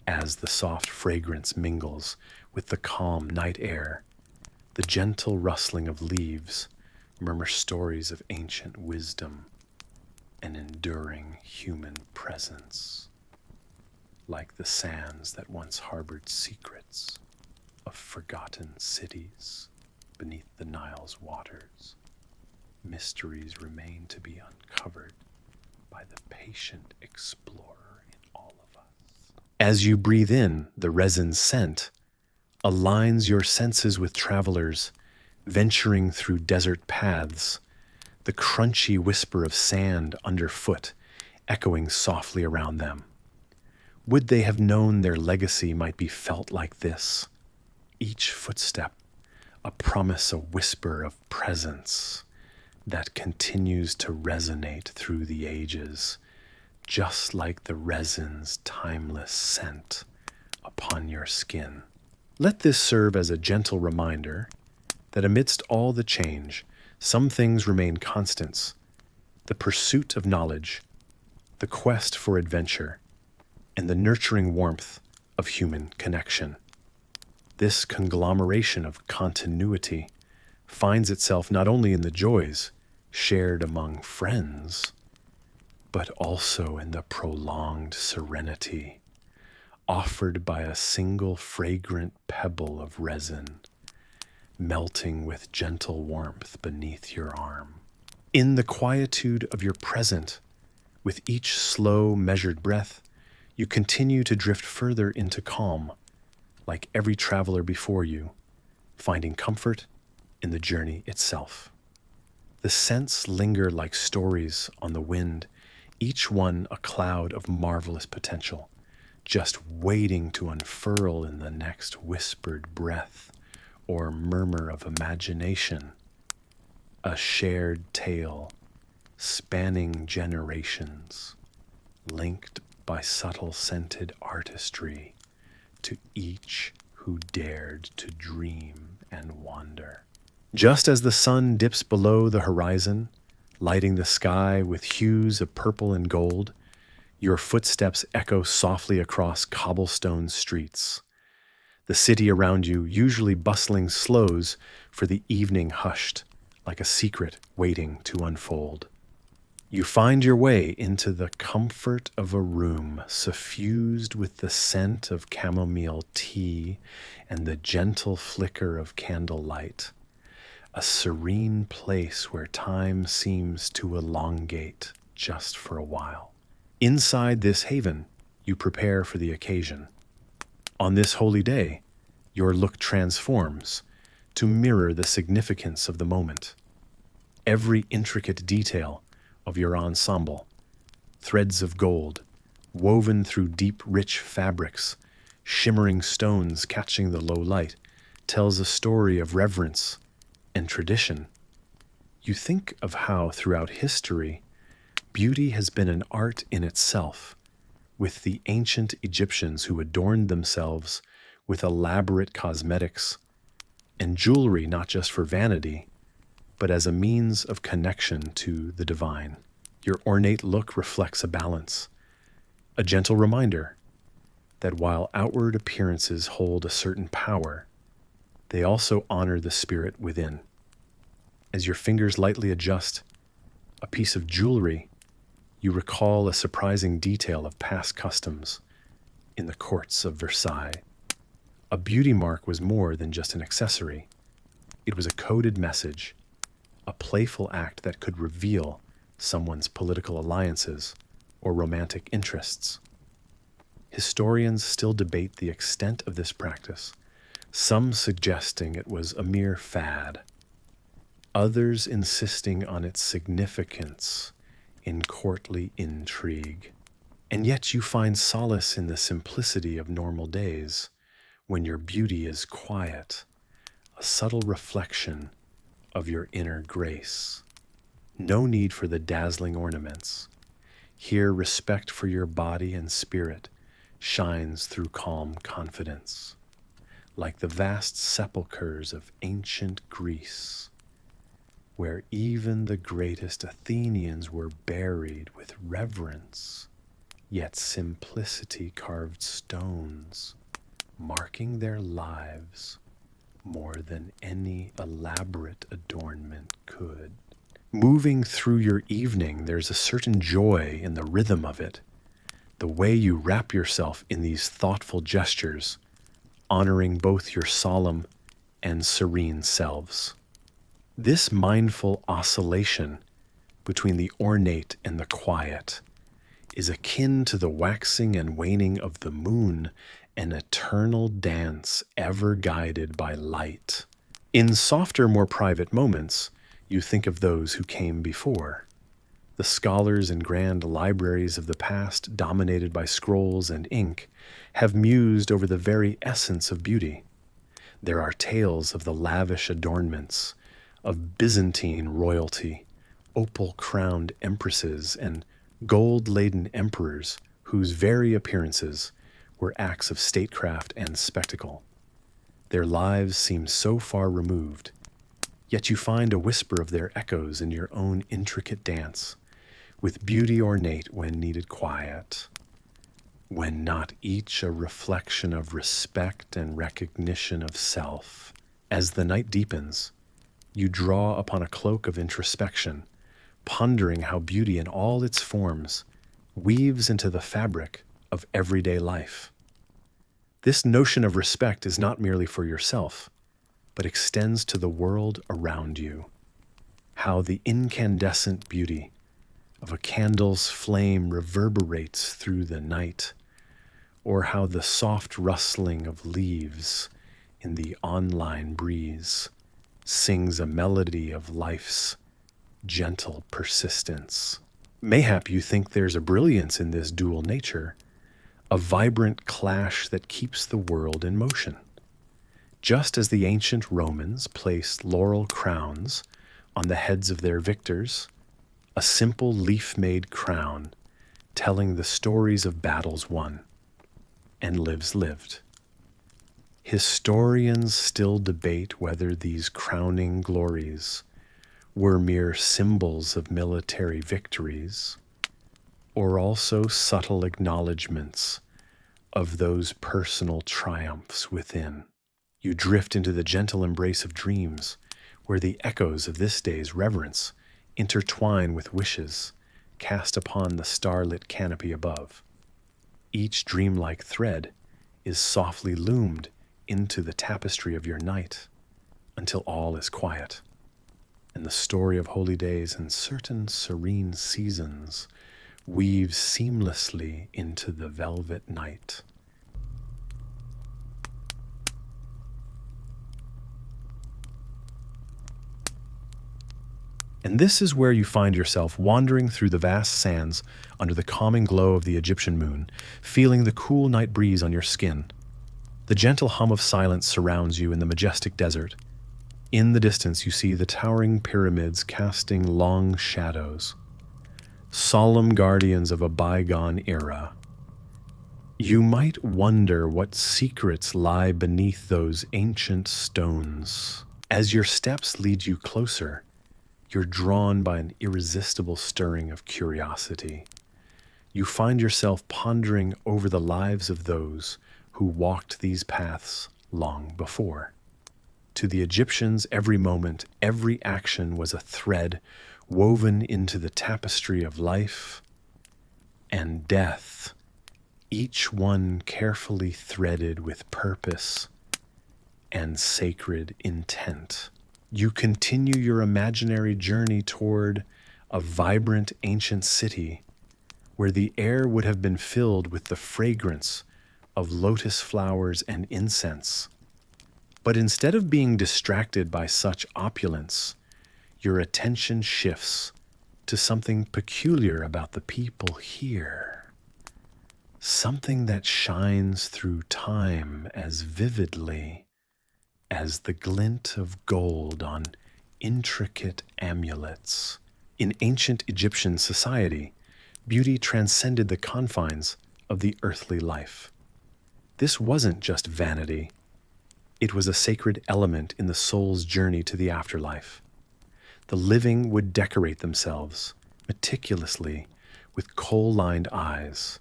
As the soft fragrance mingles with the calm night air, the gentle rustling of leaves murmur stories of ancient wisdom and enduring human presence, like the sands that once harbored secrets of forgotten cities beneath the Nile's waters. Mysteries remain to be uncovered by the patient explorer in all of us. As you breathe in the resin scent, aligns your senses with travelers venturing through desert paths, the crunchy whisper of sand underfoot echoing softly around them. Would they have known their legacy might be felt like this? Each footstep, a promise, a whisper of presence that continues to resonate through the ages, just like the resin's timeless scent upon your skin. Let this serve as a gentle reminder that amidst all the change, some things remain constants: the pursuit of knowledge, the quest for adventure, and the nurturing warmth of human connection. This conglomeration of continuity finds itself not only in the joys shared among friends, but also in the prolonged serenity offered by a single fragrant pebble of resin, melting with gentle warmth beneath your arm. In the quietude of your present, with each slow, measured breath, you continue to drift further into calm, like every traveler before you, finding comfort in the journey itself. The scents linger like stories on the wind, each one a cloud of marvelous potential, just waiting to unfurl in the next whispered breath or murmur of imagination, a shared tale spanning generations, linked by subtle scented artistry to each who dared to dream and wander. Just as the sun dips below the horizon, lighting the sky with hues of purple and gold, your footsteps echo softly across cobblestone streets. The city around you, usually bustling, slows for the evening hushed, like a secret waiting to unfold. You find your way into the comfort of a room suffused with the scent of chamomile tea and the gentle flicker of candlelight, a serene place where time seems to elongate just for a while. Inside this haven, you prepare for the occasion. On this holy day, your look transforms to mirror the significance of the moment. Every intricate detail of your ensemble, threads of gold, woven through deep, rich fabrics, shimmering stones catching the low light, tells a story of reverence and tradition. You think of how, throughout history, beauty has been an art in itself, with the ancient Egyptians who adorned themselves with elaborate cosmetics and jewelry not just for vanity, but as a means of connection to the divine. Your ornate look reflects a balance, a gentle reminder that while outward appearances hold a certain power, they also honor the spirit within. As your fingers lightly adjust a piece of jewelry, you recall a surprising detail of past customs in the courts of Versailles. A beauty mark was more than just an accessory. It was a coded message, a playful act that could reveal someone's political alliances or romantic interests. Historians still debate the extent of this practice, some suggesting it was a mere fad, others insisting on its significance in courtly intrigue. And yet you find solace in the simplicity of normal days, when your beauty is quiet, a subtle reflection of your inner grace. No need for the dazzling ornaments. Here, respect for your body and spirit shines through calm confidence, like the vast sepulchres of ancient Greece, where even the greatest Athenians were buried with reverence, yet simplicity carved stones, marking their lives more than any elaborate adornment could. Moving through your evening, there's a certain joy in the rhythm of it, the way you wrap yourself in these thoughtful gestures, honoring both your solemn and serene selves. This mindful oscillation between the ornate and the quiet is akin to the waxing and waning of the moon, an eternal dance ever guided by light. In softer, more private moments, you think of those who came before. The scholars and grand libraries of the past, dominated by scrolls and ink, have mused over the very essence of beauty. There are tales of the lavish adornments of Byzantine royalty, opal-crowned empresses, and gold-laden emperors whose very appearances were acts of statecraft and spectacle. Their lives seem so far removed, yet you find a whisper of their echoes in your own intricate dance, with beauty ornate when needed quiet, when not each a reflection of respect and recognition of self. As the night deepens, you draw upon a cloak of introspection, pondering how beauty in all its forms weaves into the fabric of everyday life. This notion of respect is not merely for yourself, but extends to the world around you. How the incandescent beauty of a candle's flame reverberates through the night, or how the soft rustling of leaves in the online breeze sings a melody of life's gentle persistence. Mayhap you think there's a brilliance in this dual nature, a vibrant clash that keeps the world in motion. Just as the ancient Romans placed laurel crowns on the heads of their victors, a simple leaf-made crown telling the stories of battles won and lives lived. Historians still debate whether these crowning glories were mere symbols of military victories or also subtle acknowledgments of those personal triumphs within. You drift into the gentle embrace of dreams, where the echoes of this day's reverence intertwine with wishes cast upon the starlit canopy above. Each dreamlike thread is softly loomed into the tapestry of your night until all is quiet, and the story of holy days and certain serene seasons weaves seamlessly into the velvet night. And this is where you find yourself wandering through the vast sands under the calming glow of the Egyptian moon, feeling the cool night breeze on your skin. The gentle hum of silence surrounds you in the majestic desert. In the distance, you see the towering pyramids casting long shadows, solemn guardians of a bygone era. You might wonder what secrets lie beneath those ancient stones. As your steps lead you closer, you're drawn by an irresistible stirring of curiosity. You find yourself pondering over the lives of those who walked these paths long before. To the Egyptians, every moment, every action was a thread woven into the tapestry of life and death, each one carefully threaded with purpose and sacred intent. You continue your imaginary journey toward a vibrant ancient city where the air would have been filled with the fragrance of lotus flowers and incense. But instead of being distracted by such opulence, your attention shifts to something peculiar about the people here. Something that shines through time as vividly as the glint of gold on intricate amulets. In ancient Egyptian society, beauty transcended the confines of the earthly life. This wasn't just vanity. It was a sacred element in the soul's journey to the afterlife. The living would decorate themselves meticulously with kohl-lined eyes,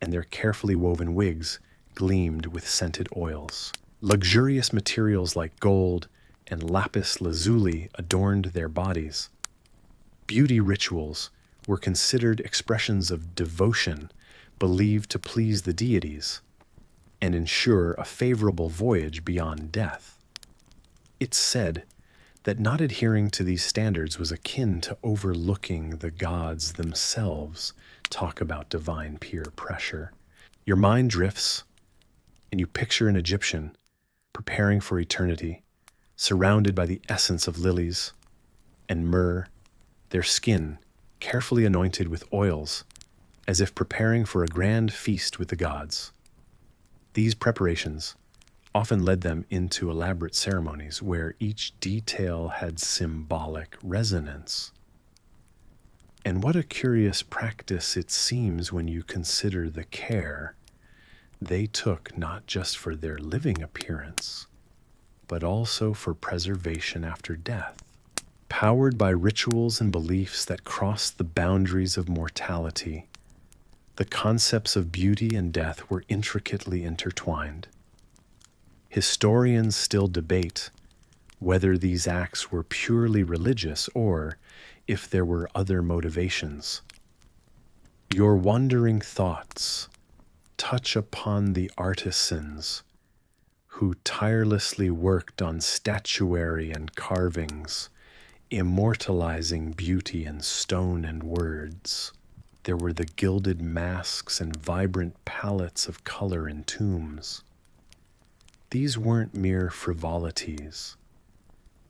and their carefully woven wigs gleamed with scented oils. Luxurious materials like gold and lapis lazuli adorned their bodies. Beauty rituals were considered expressions of devotion believed to please the deities and ensure a favorable voyage beyond death. It's said that not adhering to these standards was akin to overlooking the gods themselves. Talk about divine peer pressure. Your mind drifts, and you picture an Egyptian preparing for eternity, surrounded by the essence of lilies and myrrh, their skin carefully anointed with oils, as if preparing for a grand feast with the gods. These preparations often led them into elaborate ceremonies where each detail had symbolic resonance. And what a curious practice it seems when you consider the care they took not just for their living appearance, but also for preservation after death. Powered by rituals and beliefs that crossed the boundaries of mortality, the concepts of beauty and death were intricately intertwined. Historians still debate whether these acts were purely religious or if there were other motivations. Your wandering thoughts touch upon the artisans who tirelessly worked on statuary and carvings, immortalizing beauty in stone and words. There were the gilded masks and vibrant palettes of color in tombs. These weren't mere frivolities.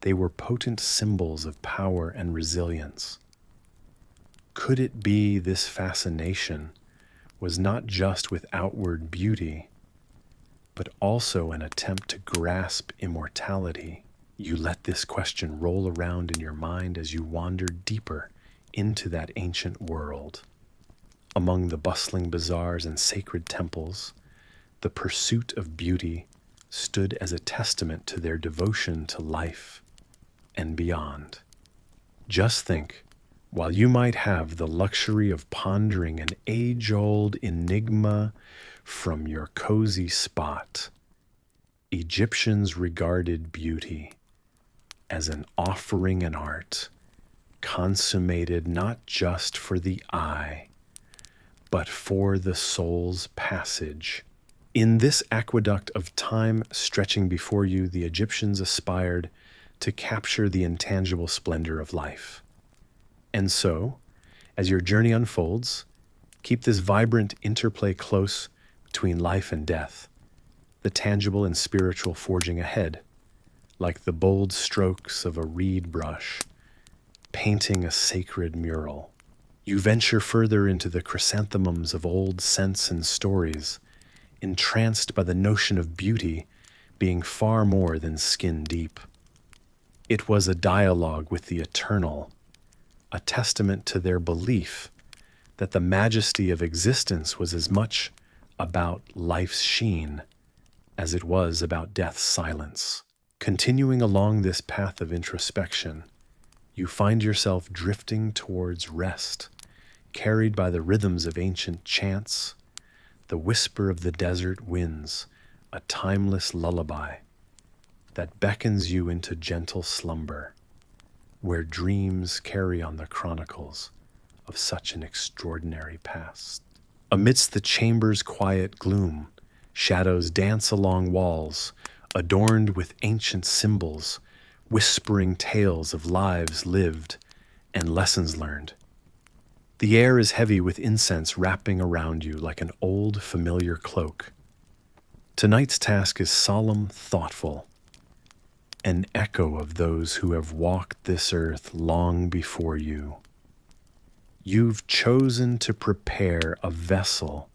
They were potent symbols of power and resilience. Could it be this fascination was not just with outward beauty, but also an attempt to grasp immortality. You let this question roll around in your mind as you wandered deeper into that ancient world. Among the bustling bazaars and sacred temples, the pursuit of beauty stood as a testament to their devotion to life and beyond. Just think, while you might have the luxury of pondering an age-old enigma from your cozy spot, Egyptians regarded beauty as an offering and art consummated not just for the eye, but for the soul's passage. In this aqueduct of time stretching before you, the Egyptians aspired to capture the intangible splendor of life. And so, as your journey unfolds, keep this vibrant interplay close between life and death, the tangible and spiritual forging ahead, like the bold strokes of a reed brush, painting a sacred mural. You venture further into the chrysanthemums of old scents and stories, entranced by the notion of beauty being far more than skin deep. It was a dialogue with the eternal, a testament to their belief that the majesty of existence was as much about life's sheen as it was about death's silence. Continuing along this path of introspection, you find yourself drifting towards rest, carried by the rhythms of ancient chants, the whisper of the desert winds, a timeless lullaby that beckons you into gentle slumber, where dreams carry on the chronicles of such an extraordinary past. Amidst the chamber's quiet gloom, shadows dance along walls, adorned with ancient symbols, whispering tales of lives lived and lessons learned. The air is heavy with incense wrapping around you like an old, familiar cloak. Tonight's task is solemn, thoughtful, an echo of those who have walked this earth long before you. You've chosen to prepare a vessel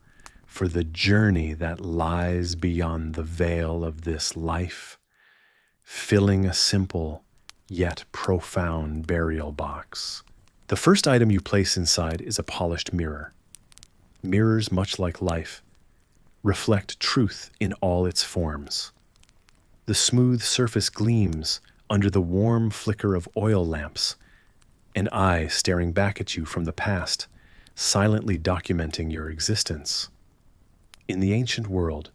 for the journey that lies beyond the veil of this life, filling a simple yet profound burial box. The first item you place inside is a polished mirror. Mirrors, much like life, reflect truth in all its forms. The smooth surface gleams under the warm flicker of oil lamps, an eye staring back at you from the past, silently documenting your existence. In the ancient world,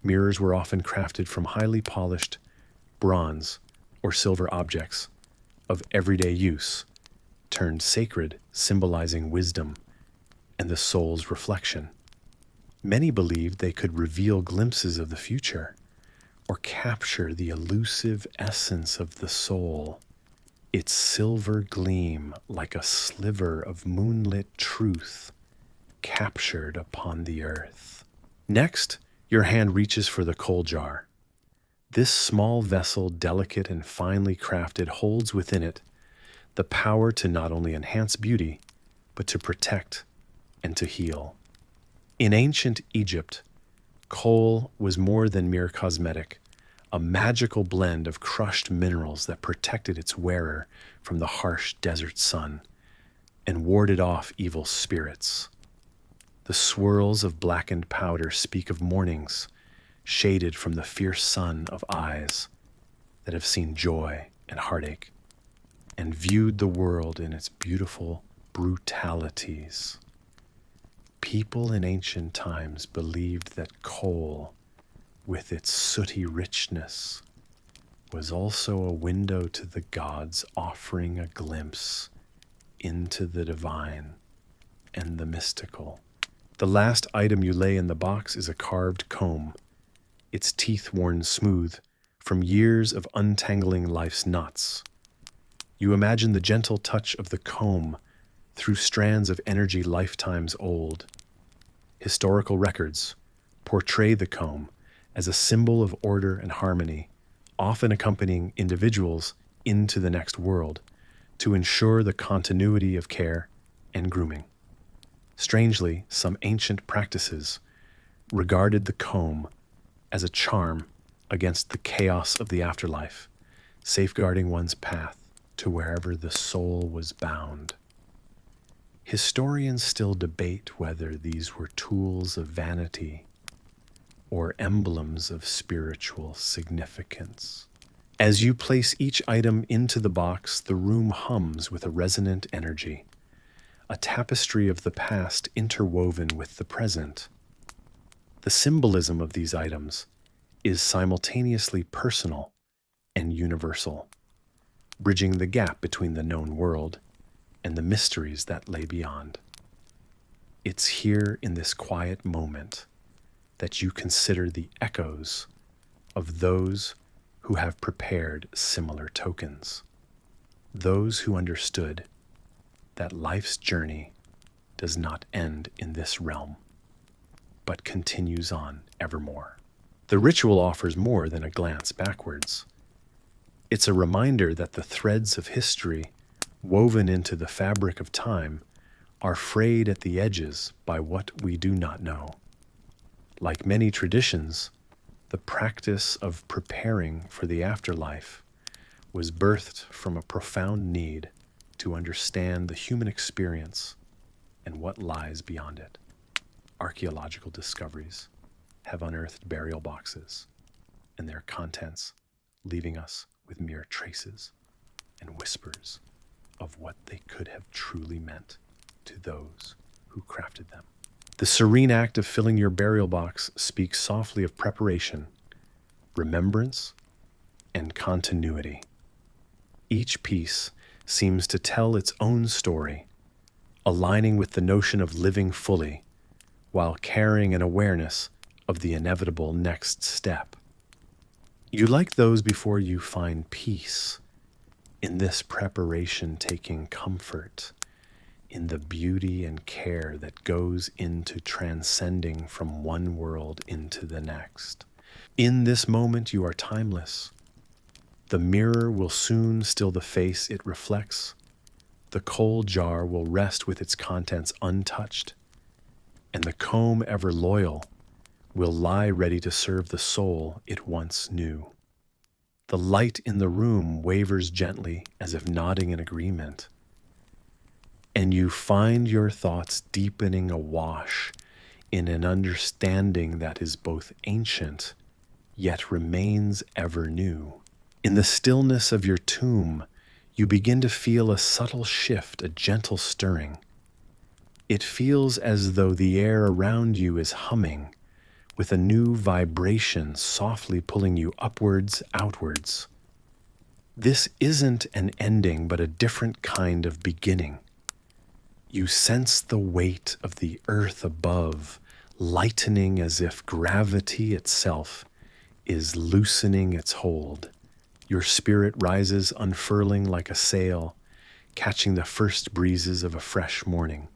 mirrors were often crafted from highly polished bronze or silver objects of everyday use, turned sacred, symbolizing wisdom and the soul's reflection. Many believed they could reveal glimpses of the future or capture the elusive essence of the soul, its silver gleam like a sliver of moonlit truth captured upon the earth. Next, your hand reaches for the Kohl jar. This small vessel, delicate and finely crafted, holds within it the power to not only enhance beauty, but to protect and to heal. In ancient Egypt, Kohl was more than mere cosmetic, a magical blend of crushed minerals that protected its wearer from the harsh desert sun and warded off evil spirits. The swirls of blackened powder speak of mornings shaded from the fierce sun of eyes that have seen joy and heartache and viewed the world in its beautiful brutalities. People in ancient times believed that Kohl, with its sooty richness, was also a window to the gods, offering a glimpse into the divine and the mystical. The last item you lay in the box is a carved comb, its teeth worn smooth from years of untangling life's knots. You imagine the gentle touch of the comb through strands of energy lifetimes old. Historical records portray the comb as a symbol of order and harmony, often accompanying individuals into the next world to ensure the continuity of care and grooming. Strangely, some ancient practices regarded the comb as a charm against the chaos of the afterlife, safeguarding one's path to wherever the soul was bound. Historians still debate whether these were tools of vanity or emblems of spiritual significance. As you place each item into the box, the room hums with a resonant energy, a tapestry of the past interwoven with the present. The symbolism of these items is simultaneously personal and universal, bridging the gap between the known world and the mysteries that lay beyond. It's here in this quiet moment that you consider the echoes of those who have prepared similar tokens, those who understood that life's journey does not end in this realm, but continues on evermore. The ritual offers more than a glance backwards. It's a reminder that the threads of history woven into the fabric of time are frayed at the edges by what we do not know. Like many traditions, the practice of preparing for the afterlife was birthed from a profound need to understand the human experience and what lies beyond it. Archaeological discoveries have unearthed burial boxes and their contents, leaving us with mere traces and whispers of what they could have truly meant to those who crafted them. The serene act of filling your burial box speaks softly of preparation, remembrance, and continuity. Each piece seems to tell its own story, aligning with the notion of living fully while carrying an awareness of the inevitable next step. You like those before you find peace, in this preparation taking comfort in the beauty and care that goes into transcending from one world into the next. In this moment, you are timeless. The mirror will soon still the face it reflects. The Kohl jar will rest with its contents untouched, and the comb ever loyal will lie ready to serve the soul it once knew. The light in the room wavers gently as if nodding in agreement, and you find your thoughts deepening awash in an understanding that is both ancient yet remains ever new. In the stillness of your tomb, you begin to feel a subtle shift, a gentle stirring. It feels as though the air around you is humming, with a new vibration softly pulling you upwards, outwards. This isn't an ending, but a different kind of beginning. You sense the weight of the earth above, lightening as if gravity itself is loosening its hold. Your spirit rises, unfurling like a sail, catching the first breezes of a fresh morning.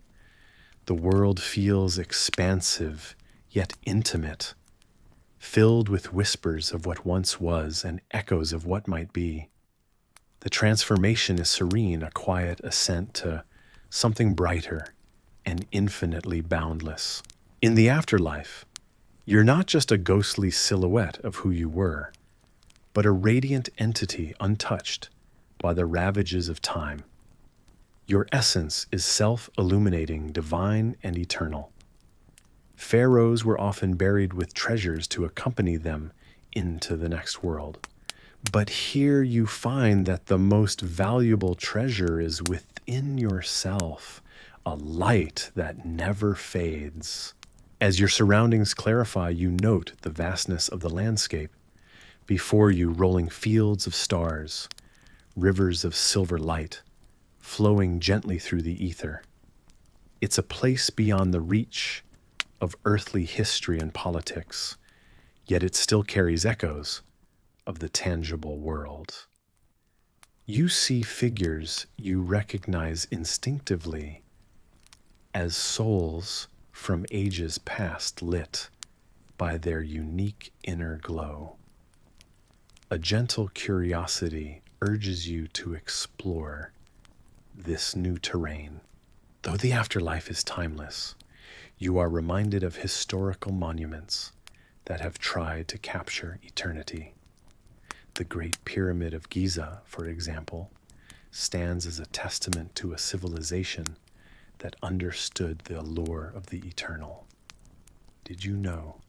The world feels expansive, yet intimate, filled with whispers of what once was and echoes of what might be. The transformation is serene, a quiet ascent to something brighter and infinitely boundless. In the afterlife, you're not just a ghostly silhouette of who you were, but a radiant entity untouched by the ravages of time. Your essence is self-illuminating, divine, and eternal. Pharaohs were often buried with treasures to accompany them into the next world. But here you find that the most valuable treasure is within yourself, a light that never fades. As your surroundings clarify, you note the vastness of the landscape. Before you, rolling fields of stars, rivers of silver light, flowing gently through the ether. It's a place beyond the reach of earthly history and politics, yet it still carries echoes of the tangible world. You see figures you recognize instinctively as souls from ages past, lit by their unique inner glow. A gentle curiosity urges you to explore this new terrain, Though the afterlife is timeless, you are reminded of historical monuments that have tried to capture eternity. The Great Pyramid of Giza, for example, stands as a testament to a civilization that understood the allure of the eternal. Did you know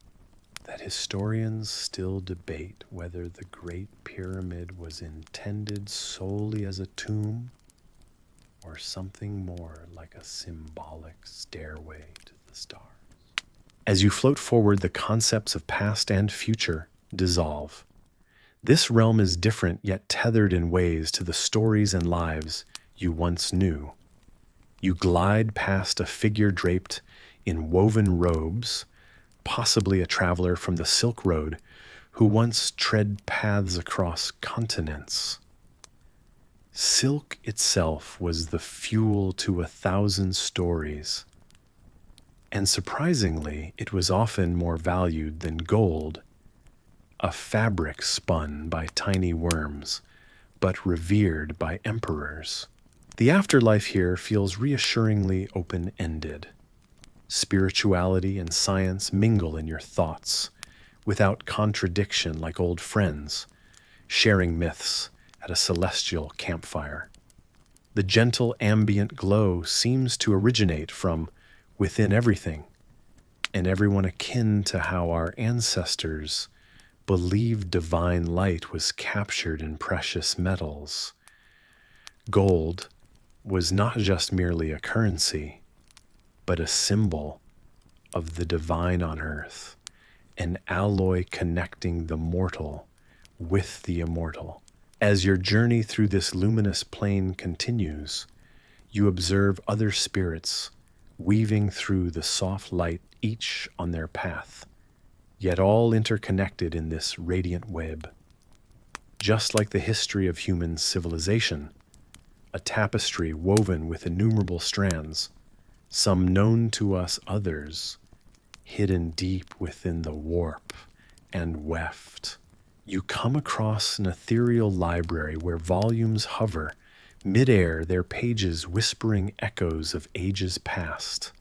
that historians still debate whether the Great Pyramid was intended solely as a tomb or something more like a symbolic stairway to the stars? As you float forward, the concepts of past and future dissolve. This realm is different yet tethered in ways to the stories and lives you once knew. You glide past a figure draped in woven robes, possibly a traveler from the Silk Road who once tread paths across continents. Silk itself was the fuel to 1,000 stories, and surprisingly, it was often more valued than gold, a fabric spun by tiny worms, but revered by emperors. The afterlife here feels reassuringly open-ended. Spirituality and science mingle in your thoughts, without contradiction like old friends, sharing myths at a celestial campfire. The gentle ambient glow seems to originate from within everything, and everyone akin to how our ancestors believed divine light was captured in precious metals. Gold was not just merely a currency, but a symbol of the divine on earth, an alloy connecting the mortal with the immortal. As your journey through this luminous plane continues, you observe other spirits weaving through the soft light, each on their path, yet all interconnected in this radiant web. Just like the history of human civilization, a tapestry woven with innumerable strands, some known to us, others hidden deep within the warp and weft. You come across an ethereal library where volumes hover mid-air, their pages whispering echoes of ages past.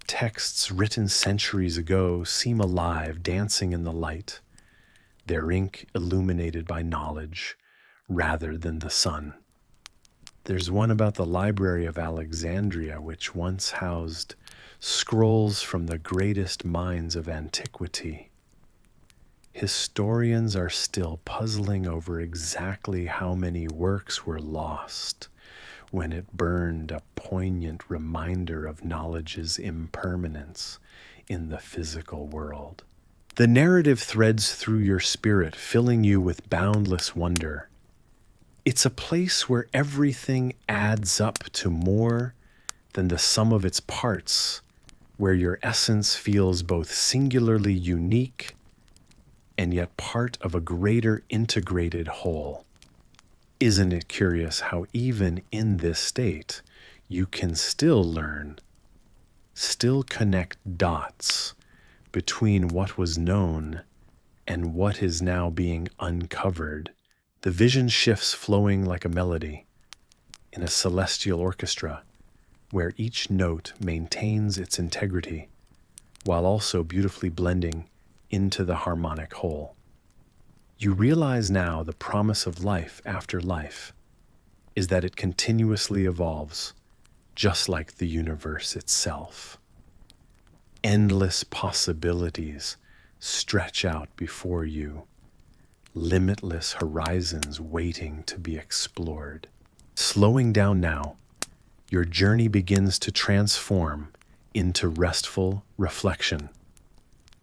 Texts written centuries ago seem alive, dancing in the light, their ink illuminated by knowledge rather than the sun. There's one about the Library of Alexandria, which once housed scrolls from the greatest minds of antiquity. Historians are still puzzling over exactly how many works were lost when it burned, a poignant reminder of knowledge's impermanence in the physical world. The narrative threads through your spirit, filling you with boundless wonder. It's a place where everything adds up to more than the sum of its parts, where your essence feels both singularly unique and yet part of a greater integrated whole. Isn't it curious how even in this state, you can still learn, still connect dots between what was known and what is now being uncovered? The vision shifts, flowing like a melody in a celestial orchestra, where each note maintains its integrity while also beautifully blending into the harmonic whole. You realize now the promise of life after life is that it continuously evolves, just like the universe itself. Endless possibilities stretch out before you, limitless horizons waiting to be explored. Slowing down now, your journey begins to transform into restful reflection.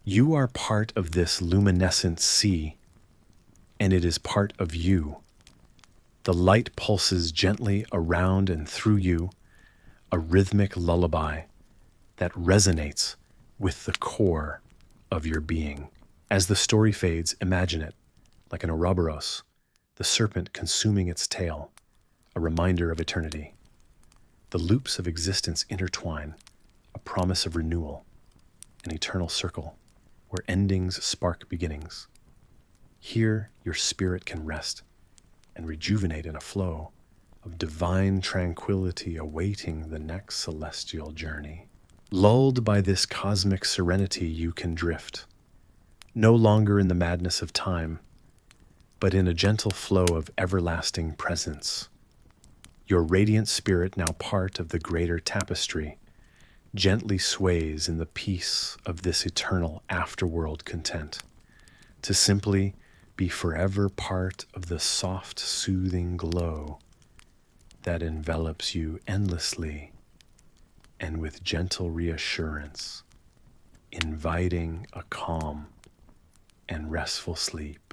You are part of this luminescent sea, and it is part of you. The light pulses gently around and through you, a rhythmic lullaby that resonates with the core of your being. As the story fades, imagine it like an Ouroboros, the serpent consuming its tail, a reminder of eternity. The loops of existence intertwine, a promise of renewal, an eternal circle where endings spark beginnings. Here, your spirit can rest and rejuvenate in a flow of divine tranquility awaiting the next celestial journey. Lulled by this cosmic serenity, you can drift, no longer in the madness of time, but in a gentle flow of everlasting presence. Your radiant spirit, now part of the greater tapestry, gently sways in the peace of this eternal afterworld content, to simply be forever part of the soft, soothing glow that envelops you endlessly and with gentle reassurance, inviting a calm and restful sleep.